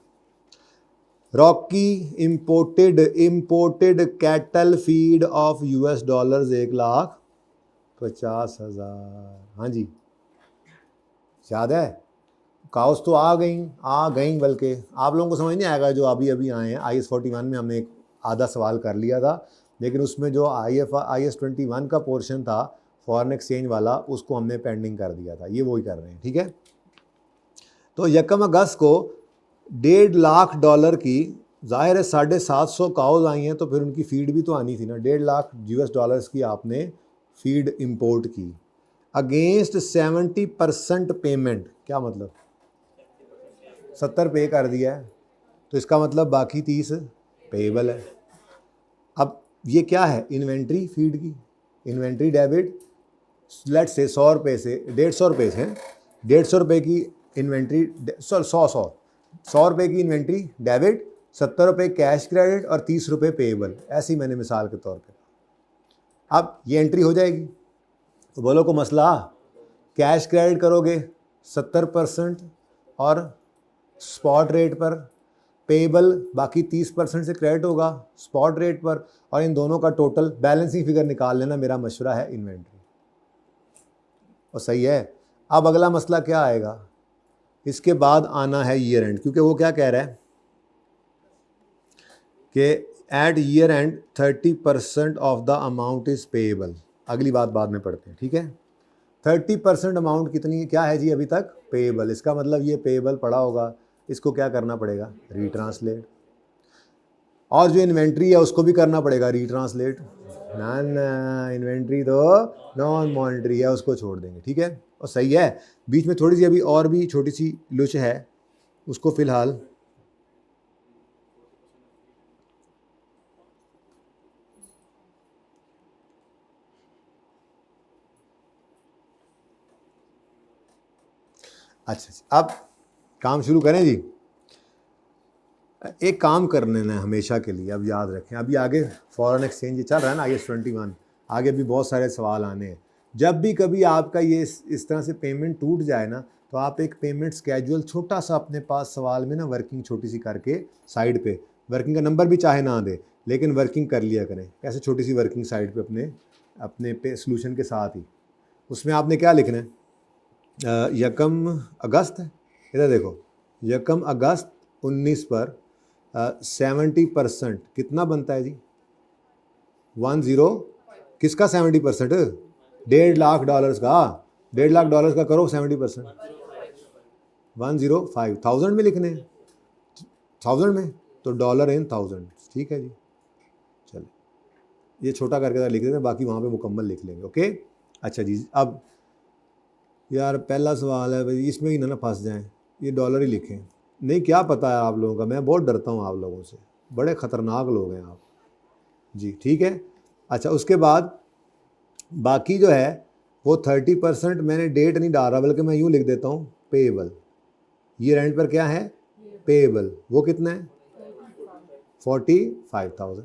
Rocky imported cattle feed of US dollars 1,50,000। हाँ जी, याद है? काउस तो आ गई, बल्कि आप लोगों को समझ नहीं आएगा जो अभी आए हैं। IS 41 में हमने एक आधा सवाल कर लिया था, लेकिन उसमें जो IS 21 का पोर्शन था फॉरेन एक्सचेंज वाला, उसको हमने पेंडिंग कर दिया था। ये वही कर रहे हैं। ठीक है, तो 1 अगस्त को 1.5 लाख डॉलर की, जाहिर है 750 काउज आई हैं, तो फिर उनकी फीड भी तो आनी थी ना। 1.5 लाख US डॉलर्स की आपने फीड इंपोर्ट की अगेंस्ट 70% पेमेंट। क्या मतलब? 70 पे कर दिया है, तो इसका मतलब बाकी 30 पेएबल है। अब ये क्या है? इन्वेंट्री फीड की, इन्वेंट्री डेबिट। लेट से 100 रुपये से 150 रुपये से 150 रुपये की इन्वेंट्री, 100 रुपये की इन्वेंट्री डेबिट, 70 रुपये कैश क्रेडिट और 30 रुपये पेएबल। ऐसी मैंने मिसाल के तौर पे। अब ये एंट्री हो जाएगी, तो बोलो को मसला, कैश क्रेडिट करोगे 70% और स्पॉट रेट पर, पेएबल बाकी 30% से क्रेडिट होगा स्पॉट रेट पर, और इन दोनों का टोटल बैलेंसिंग फिगर निकाल लेना। मेरा मशवरा है इन्वेंट्री, और सही है। अब अगला मसला क्या आएगा? इसके बाद आना है ईयर एंड, क्योंकि वो क्या कह रहा है कि at year end 30% of the amount is payable. अगली बात बाद में पढ़ते हैं, ठीक है। 30% अमाउंट कितनी क्या है जी अभी तक? पेएबल। इसका मतलब ये पेएबल पड़ा होगा, इसको क्या करना पड़ेगा? रीट्रांसलेट। और जो इन्वेंट्री है उसको भी करना पड़ेगा रीट्रांसलेट। ना ना, इन्वेंट्री तो नॉन मॉनिटरी है, उसको छोड़ देंगे, ठीक है। और सही है, बीच में थोड़ी सी अभी और भी छोटी सी लुच है, उसको फिलहाल अच्छा, अब काम शुरू करें जी। एक काम करने ना हमेशा के लिए, अब याद रखें, अभी आगे फॉरेन एक्सचेंज चल रहा है ना, IAS 21, आगे भी बहुत सारे सवाल आने हैं। जब भी कभी आपका ये इस तरह से पेमेंट टूट जाए ना, तो आप एक पेमेंट स्केड्यूल छोटा सा अपने पास सवाल में ना वर्किंग छोटी सी करके साइड पे, वर्किंग का नंबर भी चाहे ना दे लेकिन वर्किंग कर लिया करें। ऐसे छोटी सी वर्किंग साइड पे अपने पे सोल्यूशन के साथ ही, उसमें आपने क्या लिखना है? यकम अगस्त, इधर देखो, यकम अगस्त 19 पर 70% कितना बनता है जी? 10, किसका 70%? $1.5 का। $1.5 का करो 70%, 105, 1000 में लिखने हैं, 1000 में, तो डॉलर इन 1000, ठीक है जी। चलो ये छोटा करके लिख देते हैं, बाकी वहाँ पे मुकम्मल लिख लेंगे, ओके। अच्छा जी, अब यार पहला सवाल है भाई, इसमें ही ना फंस जाएं, ये डॉलर ही लिखें। नहीं, क्या पता है आप लोगों का, मैं बहुत डरता हूँ आप लोगों से, बड़े ख़तरनाक लोग हैं आप जी, ठीक है। अच्छा, उसके बाद बाकी जो है वो 30% मैंने डेट नहीं डाल रहा, बल्कि मैं यूँ लिख देता हूँ पेएबल। ये रेंट पर क्या है? पेएबल। वो कितना है? 45,000।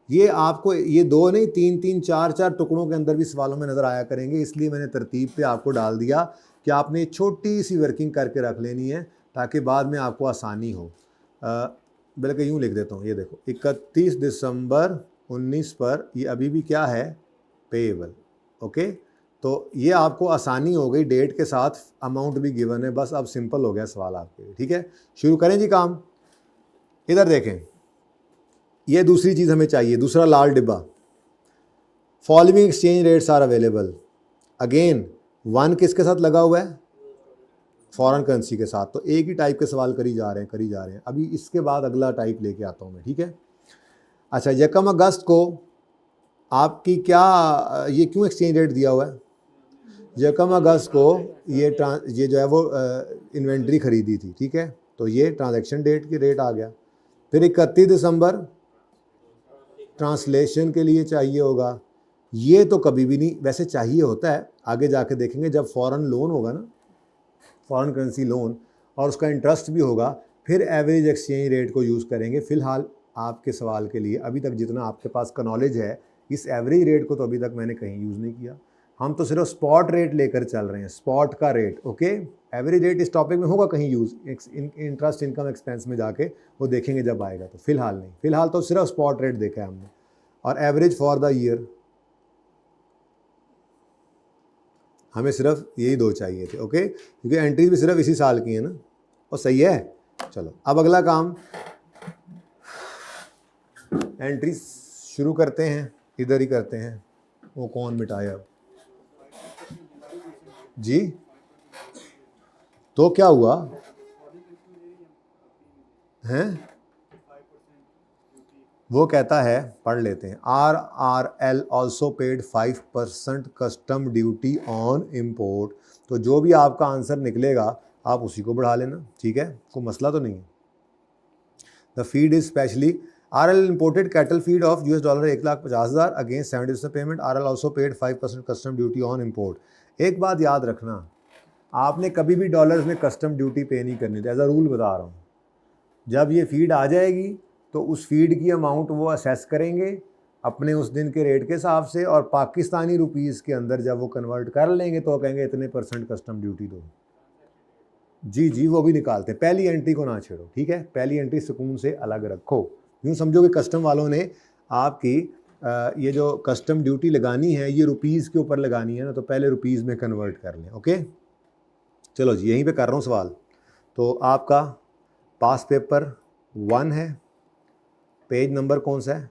ये आपको ये 2 नहीं 3-3 4-4 टुकड़ों के अंदर भी सवालों में नज़र आया करेंगे, इसलिए मैंने तरतीब पे आपको डाल दिया कि आपने छोटी सी वर्किंग करके रख लेनी है ताकि बाद में आपको आसानी हो। बल्कि यूँ लिख देता हूँ, ये देखो 31 दिसंबर 19 पर ये अभी भी क्या है? Payable, okay. तो ये आपको आसानी हो गई, डेट के साथ अमाउंट भी गिवन है, बस अब सिंपल हो गया सवाल आपके लिए, ठीक है। शुरू करें जी काम। इधर देखें, ये दूसरी चीज़ हमें चाहिए, दूसरा लाल डिब्बा। Following exchange rates are available. Again 1 किसके साथ लगा हुआ है? फॉरेन करेंसी के साथ। तो एक ही टाइप के सवाल करी जा रहे हैं। अभी इसके बाद अगला टाइप लेके आता हूँ मैं, ठीक है। अच्छा, यकम अगस्त को आपकी क्या, ये क्यों एक्सचेंज रेट दिया हुआ है? यकम अगस्त को ये जो है वो इन्वेंट्री खरीदी थी, ठीक है, तो ये ट्रांजैक्शन डेट की रेट आ गया। फिर 31 दिसंबर ट्रांसलेशन के लिए चाहिए होगा। ये तो कभी भी नहीं, वैसे चाहिए होता है, आगे जाके देखेंगे जब फॉरेन लोन होगा ना, फॉरेन करेंसी लोन, और उसका इंटरेस्ट भी होगा, फिर एवरेज एक्सचेंज रेट को यूज़ करेंगे। फ़िलहाल आपके सवाल के लिए अभी तक जितना आपके पास का नॉलेज है, इस एवरेज रेट को तो अभी तक मैंने कहीं यूज़ नहीं किया। हम तो सिर्फ स्पॉट रेट लेकर चल रहे हैं, स्पॉट का रेट, ओके। एवरेज रेट इस टॉपिक में होगा कहीं यूज़, इंटरेस्ट इनकम एक्सपेंस में जाके वो देखेंगे जब आएगा, तो फिलहाल नहीं, फिलहाल तो सिर्फ स्पॉट रेट देखा है हमने। और एवरेज फॉर द ईयर, हमें सिर्फ यही 2 चाहिए थे, ओके, क्योंकि एंट्रीज भी सिर्फ इसी साल की है ना, और सही है। चलो अब अगला काम, एंट्रीज शुरू करते हैं, इधर ही करते हैं। वो कौन मिटाया अब जी? तो क्या हुआ हैं? वो कहता है, पढ़ लेते हैं, RRL also paid 5% custom duty on import. तो जो भी आपका आंसर निकलेगा आप उसी को बढ़ा लेना, ठीक है, कोई मसला तो नहीं है। The feed is specially RL imported cattle feed of $1,50,000 against 70% payment. RL also paid 5% custom duty on import. एक बात याद रखना, आपने कभी भी डॉलर्स में कस्टम ड्यूटी पे नहीं करनी थी, एज अ रूल बता रहा हूँ। जब ये फीड आ जाएगी तो उस फीड की अमाउंट वो असेस करेंगे अपने उस दिन के रेट के हिसाब से, और पाकिस्तानी रुपीज़ के अंदर जब वो कन्वर्ट कर लेंगे तो कहेंगे इतने % कस्टम ड्यूटी दो। जी जी, वो भी निकालते हैं। पहली एंट्री को ना छेड़ो, ठीक है, पहली एंट्री सुकून से अलग रखो। यूँ समझो कि कस्टम वालों ने आपकी ये जो कस्टम ड्यूटी लगानी है ये रुपीज़ के ऊपर लगानी है ना, तो पहले रुपीज़ में कन्वर्ट कर लें, ओके। चलो जी, यहीं पे कर रहा हूँ सवाल। तो आपका पास पेपर 1 है, पेज नंबर कौन सा है?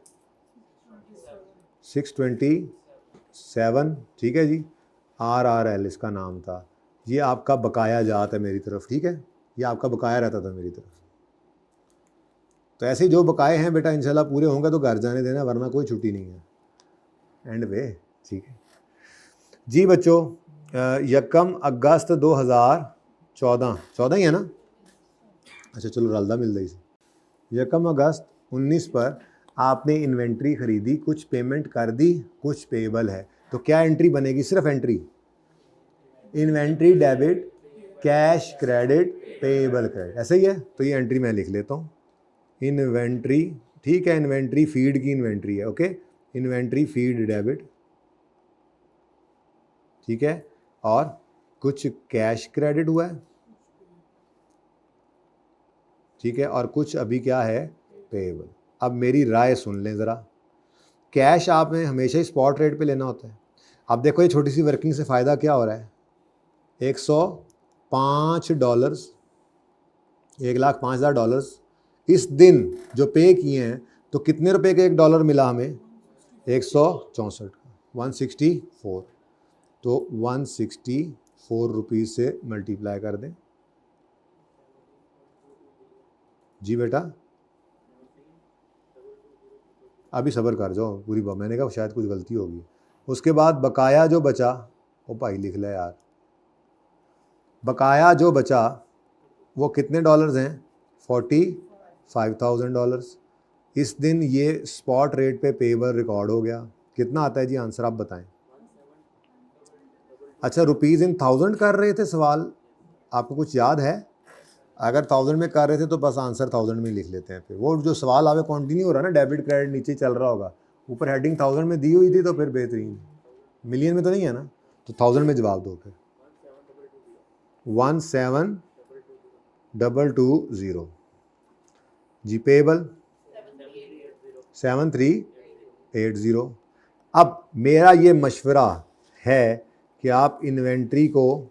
627, 7, ठीक है जी, RRL इसका नाम था। ये आपका बकाया जात है मेरी तरफ, ठीक है, ये आपका बकाया रहता था मेरी तरफ। तो ऐसे जो बकाए हैं बेटा इंशाल्लाह पूरे होंगे तो घर जाने देना, वरना कोई छुट्टी नहीं है एंड पे, ठीक है जी बच्चों। 1 अगस्त 2014 ही है ना, अच्छा चलो रलदा मिल रही से। 1 अगस्त 19 पर आपने इन्वेंट्री खरीदी, कुछ पेमेंट कर दी, कुछ पेएबल है, तो क्या एंट्री बनेगी? सिर्फ entry, inventory debit, cash credit, payable credit, ऐसा ही है। तो ये एंट्री मैं लिख लेता हूँ, इन्वेंट्री, ठीक है, इन्वेंट्री फीड की इन्वेंट्री है, ओके, इन्वेंट्री फीड डेबिट, ठीक है, और कुछ कैश क्रेडिट हुआ है, ठीक है, और कुछ अभी क्या है, पेएबल। अब मेरी राय सुन लें ज़रा, कैश आपने हमेशा ही स्पॉट रेट पे लेना होता है। अब देखो ये छोटी सी वर्किंग से फ़ायदा क्या हो रहा है, $105, $1,05,000 इस दिन जो पे किए हैं, तो कितने रुपए का $1 मिला हमें? 164, 164, तो 164 रुपीज़ से मल्टीप्लाई कर दें जी बेटा। अभी सब्र कर जाओ, पूरी बात मैंने कहा शायद कुछ गलती होगी। उसके बाद बकाया जो बचा, ओ भाई लिख ले यार, बकाया जो बचा वो कितने डॉलर्स हैं? $45,000। इस दिन ये स्पॉट रेट पे पेएबल रिकॉर्ड हो गया। कितना आता है जी आंसर, आप बताएं। अच्छा रुपीज़ इन थाउजेंड कर रहे थे सवाल, आपको कुछ याद है? अगर 1000 में कर रहे थे तो बस आंसर 1000 में लिख लेते हैं। फिर वो जो सवाल आगे कंटिन्यू हो रहा है ना, डेबिट क्रेडिट नीचे चल रहा होगा, ऊपर हेडिंग 1000 में दी हुई थी तो फिर बेहतरीन, मिलियन में तो नहीं है ना, तो 1000 में जवाब दो फिर। 17220 जी, पेएबल 7380। अब मेरा ये मशवरा है कि आप इन्वेंट्री को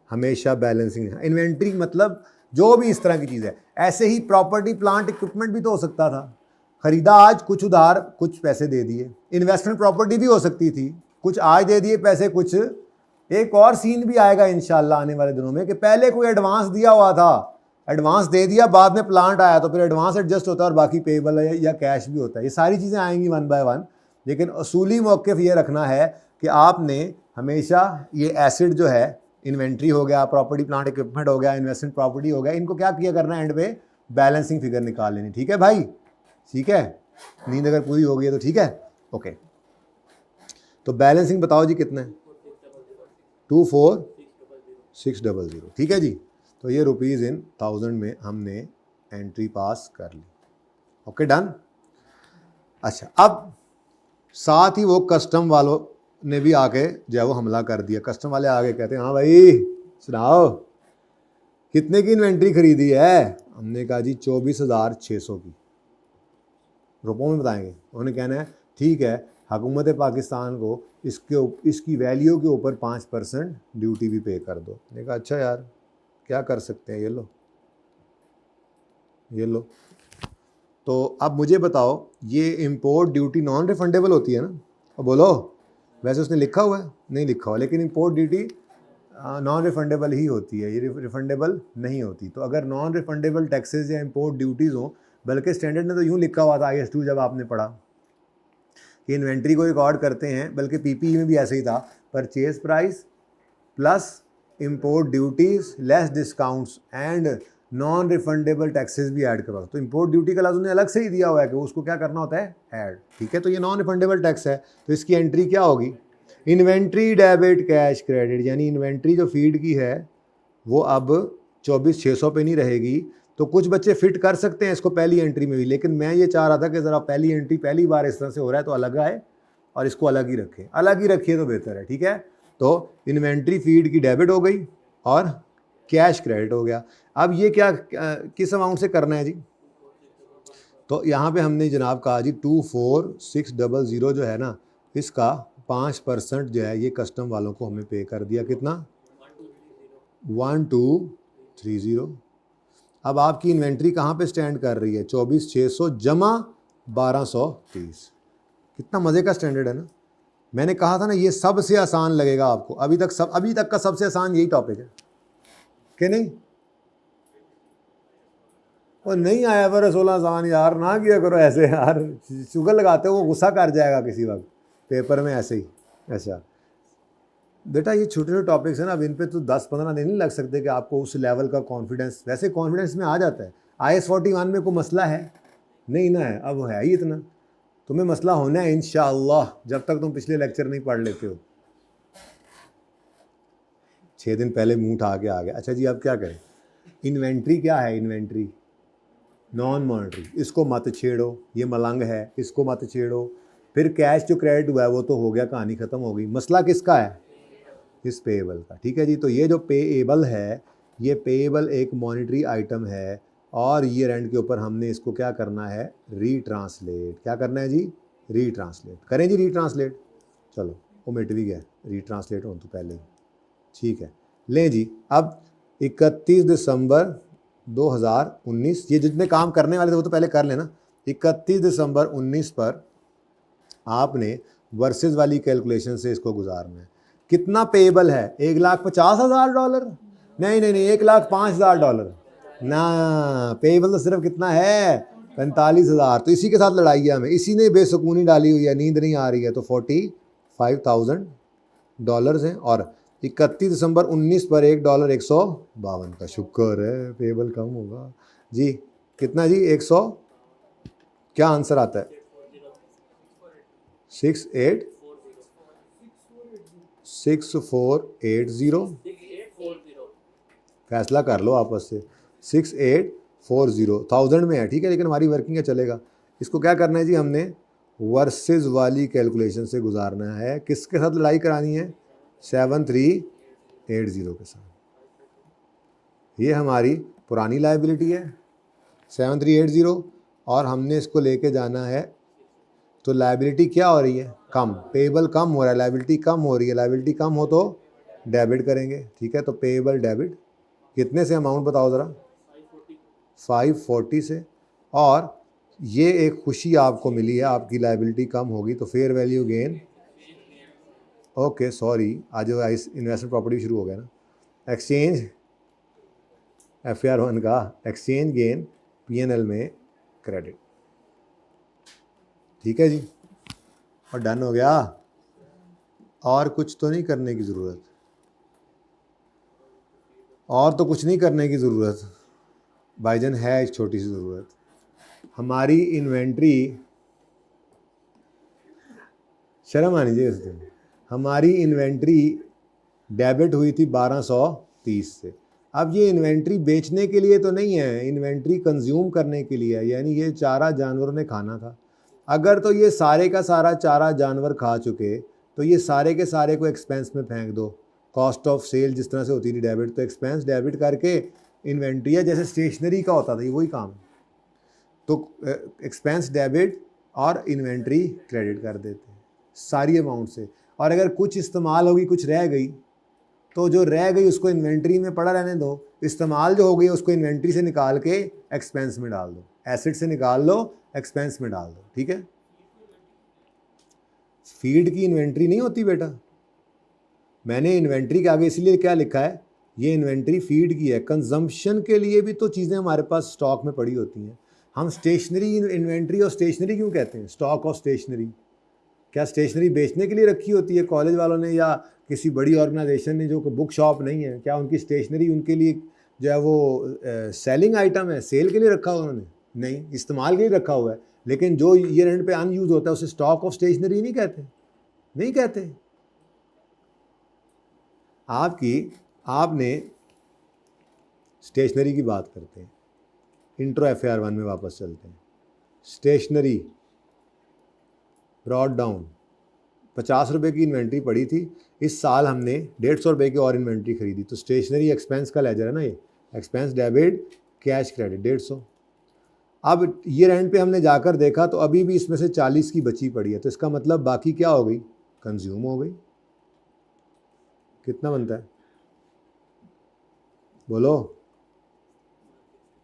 हमेशा बैलेंसिंग, इन्वेंट्री मतलब जो भी इस तरह की चीज़ है, ऐसे ही प्रॉपर्टी प्लांट इक्विपमेंट भी तो हो सकता था, खरीदा आज, कुछ उधार, कुछ पैसे दे दिए। इन्वेस्टमेंट प्रॉपर्टी भी हो सकती थी, कुछ आज दे दिए पैसे, कुछ। एक और सीन भी आएगा इंशाल्लाह आने वाले दिनों में कि पहले कोई एडवांस दिया हुआ था, एडवांस दे दिया, बाद में प्लांट आया तो फिर एडवांस एडजस्ट होता है और बाकी पेएबल या कैश भी होता है। ये सारी चीज़ें आएंगी वन बाय वन, लेकिन असूली मौक़िफ़ ये रखना है कि आपने हमेशा ये एसिड जो है, इन्वेंट्री हो गया, प्रॉपर्टी प्लांट इक्विपमेंट हो गया, इन्वेस्टमेंट प्रॉपर्टी हो गया, इनको क्या किया करना है, एंड पे बैलेंसिंग फिगर निकाल लेनी, ठीक है भाई, ठीक है। नींद अगर पूरी हो गई है तो ठीक है, ओके। तो बैलेंसिंग बताओ जी कितना है? 24600, ठीक है जी। तो ये रुपीज़ इन 1000 में हमने एंट्री पास कर ली, ओके डन। अच्छा अब साथ ही वो कस्टम वालों ने भी आके जो है वो हमला कर दिया। कस्टम वाले आगे कहते हैं हाँ भाई सुनाओ कितने की इन्वेंट्री खरीदी है? हमने कहा जी 24,600 की, रुपयों में बताएंगे। उन्होंने कहना है ठीक है, हुकूमत पाकिस्तान को इसकी वैल्यू के ऊपर 5% ड्यूटी भी पे कर दो। मैंने कहा अच्छा यार क्या कर सकते हैं, ये लो ये लो। तो अब मुझे बताओ ये इंपोर्ट ड्यूटी नॉन रिफंडेबल होती है ना? और बोलो, वैसे उसने लिखा हुआ है? नहीं लिखा हुआ, लेकिन इंपोर्ट ड्यूटी नॉन रिफंडेबल ही होती है, ये रिफंडेबल नहीं होती। तो अगर नॉन रिफंडेबल टैक्सेस या इंपोर्ट ड्यूटीज़ हों, बल्कि स्टैंडर्ड ने तो यूँ लिखा हुआ था IS2 जब आपने पढ़ा कि इन्वेंट्री को रिकॉर्ड करते हैं, बल्कि PPE में भी ऐसे ही था, purchase price plus import duties less discounts and non refundable taxes भी ऐड करवा। तो इंपोर्ट ड्यूटी का लफ्ज़ उन्हें अलग से ही दिया हुआ है कि उसको क्या करना होता है, ऐड, ठीक है। तो ये नॉन रिफंडेबल टैक्स है, तो इसकी एंट्री क्या होगी? इन्वेंट्री डेबिट कैश क्रेडिट, यानी इन्वेंट्री जो फीड की है वो अब 24,600 पे नहीं रहेगी। तो कुछ बच्चे फिट कर सकते हैं इसको पहली एंट्री में भी, लेकिन मैं ये चाह रहा था कि ज़रा पहली एंट्री पहली बार इस तरह से हो रहा है तो अलग आए और इसको अलग ही रखें, अलग ही रखिए तो बेहतर है, ठीक है। तो इन्वेंट्री फीड की डेबिट हो गई और कैश क्रेडिट हो गया। अब ये क्या किस अमाउंट से करना है जी? तो यहाँ पे हमने जनाब कहा जी 24600 जो है ना, इसका 5% जो है ये कस्टम वालों को हमें पे कर दिया। कितना? 1230। अब आपकी इन्वेंट्री कहाँ पे स्टैंड कर रही है? 24,600 जमा 1230। कितना मज़े का स्टैंडर्ड है ना। मैंने कहा था ना ये सबसे आसान लगेगा आपको, अभी तक का सबसे आसान यही टॉपिक है कि नहीं? और नहीं आया पर 16 आसान यार, ना किया करो ऐसे यार, शुगर लगाते हो वो गुस्सा कर जाएगा किसी वक्त पेपर में ऐसे ही। अच्छा बेटा ये छोटे छोटे टॉपिक्स हैं ना, अब इन पे तो 10-15 दिन नहीं लग सकते कि आपको उस लेवल का कॉन्फिडेंस, वैसे कॉन्फिडेंस में आ जाता है। IS-41 में कोई मसला है नहीं ना, है अब है ही इतना, तुम्हें मसला होना है इंशाअल्लाह जब तक तुम पिछले लेक्चर नहीं पढ़ लेते हो। 6 दिन पहले मुंह उठा के आ गया। अच्छा जी अब क्या करें? इन्वेंट्री क्या है? इन्वेंट्री नॉन मॉनिटरी, इसको मत छेड़ो, ये मलंग है, इसको मत छेड़ो। फिर कैश जो क्रेडिट हुआ है वो तो हो गया, कहानी ख़त्म हो गई। मसला किसका है? इस पेएबल का। ठीक है जी, तो ये जो पेएबल है, ये पेएबल एक मॉनिटरी आइटम है और ईयर एंड के ऊपर हमने इसको क्या करना है? रीट्रांसलेट। क्या करना है जी? रीट्रांसलेट। करें जी रीट्रांसलेट। चलो वो मिट भी गया, रीट्रांसलेट हो तो पहले ही। ठीक है लें जी, अब 31 दिसंबर 2019, ये जितने काम करने वाले थे वो तो पहले कर लेना। 31 दिसंबर 19 पर आपने वर्सेस वाली कैलकुलेशन से इसको गुजारना है। कितना पेएबल है? $1,50,000? नहीं नहीं नहीं, $1,05,000 ना। पेएबल तो सिर्फ कितना है? 45,000। तो इसी के साथ लड़ाई है हमें, इसी ने बेसुकूनी डाली हुई है, नींद नहीं आ रही है। तो $45,000 हैं और 31 दिसंबर 19 पर $1 152 का। शुक्र है पेएबल कम होगा जी। कितना जी? 100, क्या आंसर आता है? 6480। फैसला कर लो आपस से। 6840 1000 में है, ठीक है, लेकिन हमारी वर्किंग है, चलेगा। इसको क्या करना है जी? हमने वर्सेस वाली कैलकुलेशन से गुजारना है। किसके साथ लड़ाई करानी है? 7380 के साथ। ये हमारी पुरानी लायबिलिटी है 7380 और हमने इसको लेके जाना है। तो लायबिलिटी क्या हो रही है? कम। पेएबल कम हो रहा है, लायबिलिटी कम हो रही है। लायबिलिटी कम हो तो डेबिट करेंगे, ठीक है। तो पेएबल डेबिट कितने से? अमाउंट बताओ ज़रा। 540 से। और ये एक खुशी आपको मिली है, आपकी लायबिलिटी कम होगी तो fair value gain. Okay sorry, आज इन्वेस्टमेंट प्रॉपर्टी शुरू हो गया ना। एक्सचेंज FR1 का एक्सचेंज गेन PNL में क्रेडिट। ठीक है जी, और डन हो गया। और कुछ तो नहीं करने की ज़रूरत, और तो कुछ नहीं करने की ज़रूरत भाईजान, है एक छोटी सी ज़रूरत। हमारी इन्वेंट्री, शर्म आनी चाहिए उस दिन, हमारी इन्वेंट्री डेबिट हुई थी 1230 से। अब ये इन्वेंट्री बेचने के लिए तो नहीं है, इन्वेंट्री कंज्यूम करने के लिए है, यानी ये चारा जानवरों ने खाना था। अगर तो ये सारे का सारा चारा जानवर खा चुके तो ये सारे के सारे को एक्सपेंस में फेंक दो। कॉस्ट ऑफ सेल जिस तरह से होती थी डेबिट, तो एक्सपेंस डेबिट करके इन्वेंट्री है, जैसे स्टेशनरी का होता था, ये वही काम। तो एक्सपेंस डेबिट और इन्वेंट्री क्रेडिट कर देते सारी अमाउंट से। और अगर कुछ इस्तेमाल होगी, कुछ रह गई, तो जो रह गई उसको इन्वेंट्री में पड़ा रहने दो। इस्तेमाल जो हो गई उसको इन्वेंट्री से निकाल के एक्सपेंस में डाल दो, एसेट से निकाल लो एक्सपेंस में डाल दो, ठीक है। फीड की इन्वेंट्री नहीं होती बेटा, मैंने इन्वेंट्री के आगे इसलिए क्या लिखा है, ये इन्वेंट्री फीड की है। कंजम्पशन के लिए भी तो चीज़ें हमारे पास स्टॉक में पड़ी होती हैं। हम स्टेशनरी इन्वेंट्री और स्टेशनरी क्यों कहते हैं? Stock of stationery. क्या स्टेशनरी बेचने के लिए रखी होती है कॉलेज वालों ने या किसी बड़ी ऑर्गेनाइजेशन ने जो बुक शॉप नहीं है, क्या उनकी स्टेशनरी उनके लिए जो है वो सेलिंग आइटम है, सेल के लिए रखा हुआ उन्होंने? नहीं, इस्तेमाल के लिए रखा हुआ है। लेकिन जो ईयर एंड पे अनयूज होता है उसे स्टॉक ऑफ स्टेशनरी नहीं कहते, नहीं कहते। आपने स्टेशनरी की बात करते हैं, इंट्रो FR1 में वापस चलते हैं। स्टेशनरी ब्रॉड डाउन, 50 रुपये की इन्वेंट्री पड़ी थी, इस साल हमने 150 रुपये की और इन्वेंट्री खरीदी। तो स्टेशनरी एक्सपेंस का लेजर है ना, ये एक्सपेंस डेबिट कैश क्रेडिट 150। अब ईयर एंड पे हमने जाकर देखा तो अभी भी इसमें से 40 की बची पड़ी है, तो इसका मतलब बाकी क्या हो गई? कंज्यूम हो गई। कितना बनता है बोलो?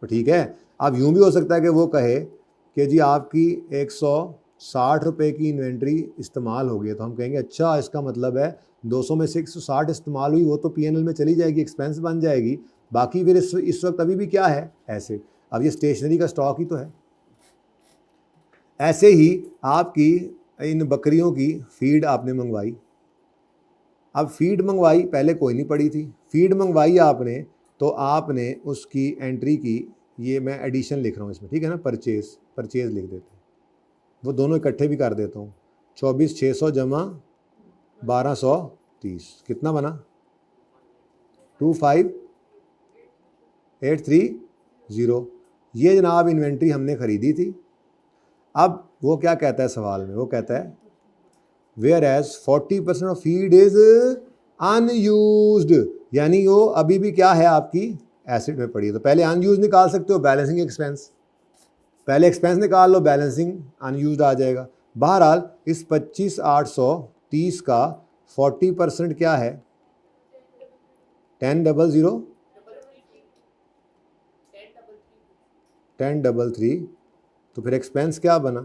तो ठीक है, अब यूं भी हो सकता है कि वो कहे कि जी आपकी 100 60 रुपये की इन्वेंट्री इस्तेमाल हो गई, तो हम कहेंगे अच्छा इसका मतलब है 200 में से 160 इस्तेमाल हुई, वो तो पीएनएल में चली जाएगी, एक्सपेंस बन जाएगी, बाकी फिर इस वक्त अभी भी क्या है एसेट। अब ये स्टेशनरी का स्टॉक ही तो है। ऐसे ही आपकी इन बकरियों की फीड आपने मंगवाई, अब फीड मंगवाई, पहले कोई नहीं पड़ी थी, फीड मंगवाई आपने, तो आपने उसकी एंट्री की, ये मैं एडिशन लिख रहा हूँ इसमें, ठीक है ना, परचेज लिख देते हैं, वो दोनों इकट्ठे भी कर देता हूँ। 24,600 जमा 1230 कितना बना, 25,830। ये जनाब इन्वेंट्री हमने ख़रीदी थी। अब वो क्या कहता है सवाल में, वो कहता है वेयर एज 40% ऑफ फीड इज अनयूज्ड, यानी वो अभी भी क्या है आपकी एसिड में पड़ी है। तो पहले अनयूज निकाल सकते हो, बैलेंसिंग एक्सपेंस, पहले एक्सपेंस निकाल लो, बैलेंसिंग अनयूज्ड आ जाएगा। बहरहाल इस 25,830 का 40% क्या है, 10,33, तो फिर एक्सपेंस क्या बना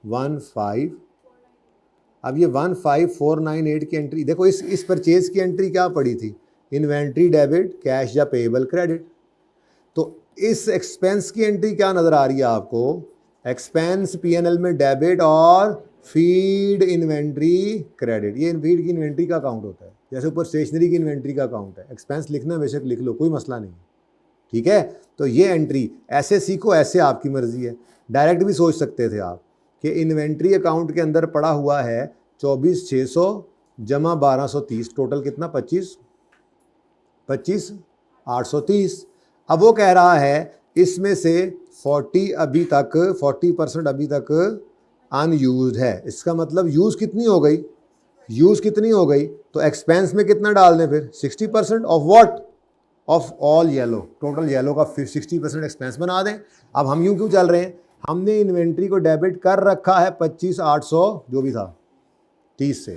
15। अब ये 15,498 की एंट्री देखो, इस परचेज की एंट्री क्या पड़ी थी, इन्वेंट्री डेबिट कैश या पेएबल क्रेडिट। तो इस एक्सपेंस की एंट्री क्या नज़र आ रही है आपको, एक्सपेंस पीएनएल में डेबिट और फीड इन्वेंट्री क्रेडिट। ये फीड की इन्वेंट्री का अकाउंट होता है, जैसे ऊपर स्टेशनरी की इन्वेंट्री का अकाउंट है। एक्सपेंस लिखना बेशक लिख लो, कोई मसला नहीं, ठीक है। तो ये एंट्री ऐसे सीखो, ऐसे आपकी मर्जी है। डायरेक्ट भी सोच सकते थे आप कि इन्वेंट्री अकाउंट के अंदर पड़ा हुआ है 24,600 जमा 1230, टोटल कितना 25,830। अब वो कह रहा है इसमें से 40% अभी तक अनयूज्ड है। इसका मतलब यूज़ कितनी हो गई, तो एक्सपेंस में कितना डाल दें फिर, 60% of what, of all yellow, total yellow का 60% एक्सपेंस बना दें। अब हम यूं क्यों चल रहे हैं, हमने इन्वेंट्री को डेबिट कर रखा है 25,800 जो भी था 30 से,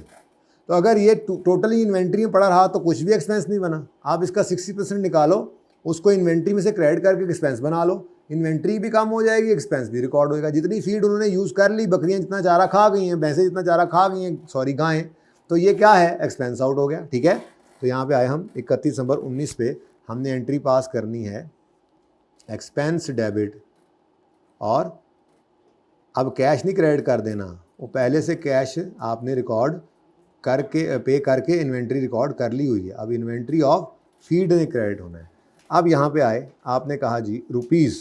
तो अगर ये टोटली इन्वेंट्री में पड़ा रहा तो कुछ भी एक्सपेंस नहीं बना। आप इसका 60% निकालो, उसको इन्वेंट्री में से क्रेडिट करके एक्सपेंस बना लो, इन्वेंट्री भी कम हो जाएगी, एक्सपेंस भी रिकॉर्ड होएगा। जितनी फीड उन्होंने यूज़ कर ली, बकरियाँ जितना चारा खा गई हैं, भैंसें जितना चारा खा गई हैं, सॉरी गायें, तो ये क्या है, एक्सपेंस आउट हो गया, ठीक है। तो यहाँ पे आए हम 31 दिसंबर 19 पे, हमने एंट्री पास करनी है एक्सपेंस डेबिट, और अब कैश नहीं क्रेडिट कर देना, वो पहले से कैश आपने रिकॉर्ड करके पे करके इन्वेंट्री रिकॉर्ड कर ली हुई है। अब इन्वेंट्री ऑफ फीड ने क्रेडिट होना है। अब यहाँ पे आए, आपने कहा जी रुपीज़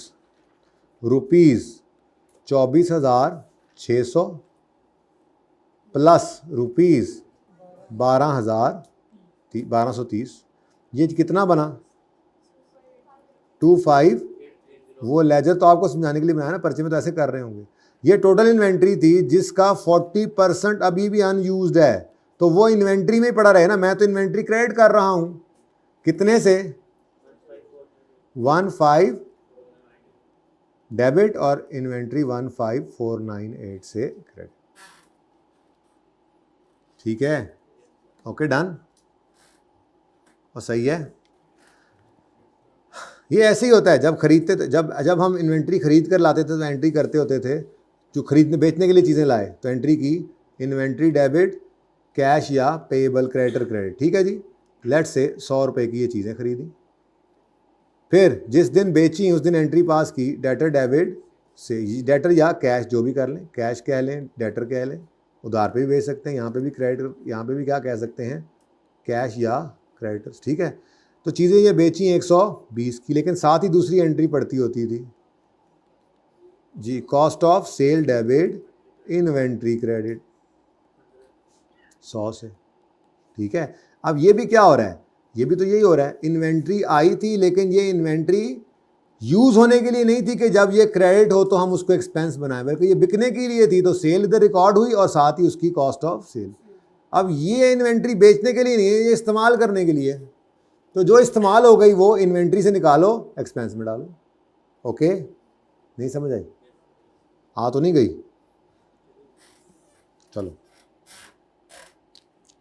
24,600 प्लस रुपीज़ 12,30, ये कितना बना 25। वो लेजर तो आपको समझाने के लिए बनाया ना, पर्चे में तो ऐसे कर रहे होंगे। ये टोटल इन्वेंट्री थी जिसका 40% अभी भी अनयूज्ड है, तो वो इन्वेंट्री में ही पड़ा रहे ना, मैं तो इन्वेंट्री क्रेडिट कर रहा हूं कितने से, 15 डेबिट और इन्वेंट्री 15,498 से क्रेडिट, ठीक है, ओके डन, और सही है। ये ऐसे ही होता है जब खरीदते थे, जब हम इन्वेंट्री खरीद कर लाते थे तो एंट्री करते होते थे, जो खरीदने बेचने के लिए चीज़ें लाए तो एंट्री की इन्वेंट्री डेबिट कैश या पेएबल क्रेडिटर क्रेडिट, ठीक है जी। लेट से 100 रुपये की ये चीज़ें खरीदी, फिर जिस दिन बेची उस दिन एंट्री पास की डेटर डेबिट से, डेटर या कैश जो भी कर लें, कैश कह लें, डेटर कह लें, उधार पे भी बेच सकते हैं, यहाँ पे भी क्रेडिटर, यहाँ पे भी क्या कह सकते हैं, कैश या क्रेडिटर्स, ठीक है। तो चीज़ें ये बेची 120 की, लेकिन साथ ही दूसरी एंट्री पड़ती होती थी जी, cost of sale debit inventory credit 100 से, ठीक है। अब ये भी क्या हो रहा है, ये भी तो यही हो रहा है, इन्वेंट्री आई थी लेकिन ये इन्वेंट्री यूज़ होने के लिए नहीं थी कि जब ये क्रेडिट हो तो हम उसको एक्सपेंस बनाएं, बल्कि ये बिकने के लिए थी, तो सेल इधर रिकॉर्ड हुई और साथ ही उसकी कॉस्ट ऑफ सेल। अब ये इन्वेंट्री बेचने के लिए नहीं है, ये इस्तेमाल करने के लिए, तो जो इस्तेमाल हो गई वो इन्वेंट्री से निकालो, एक्सपेंस में डालो, ओके। नहीं समझ आई, आ तो नहीं गई, चलो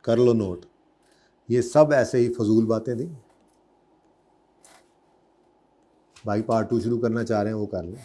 कर लो नोट। ये सब ऐसे ही फजूल बातें थी, भाई पार्ट 2 शुरू करना चाह रहे हैं वो कर लें।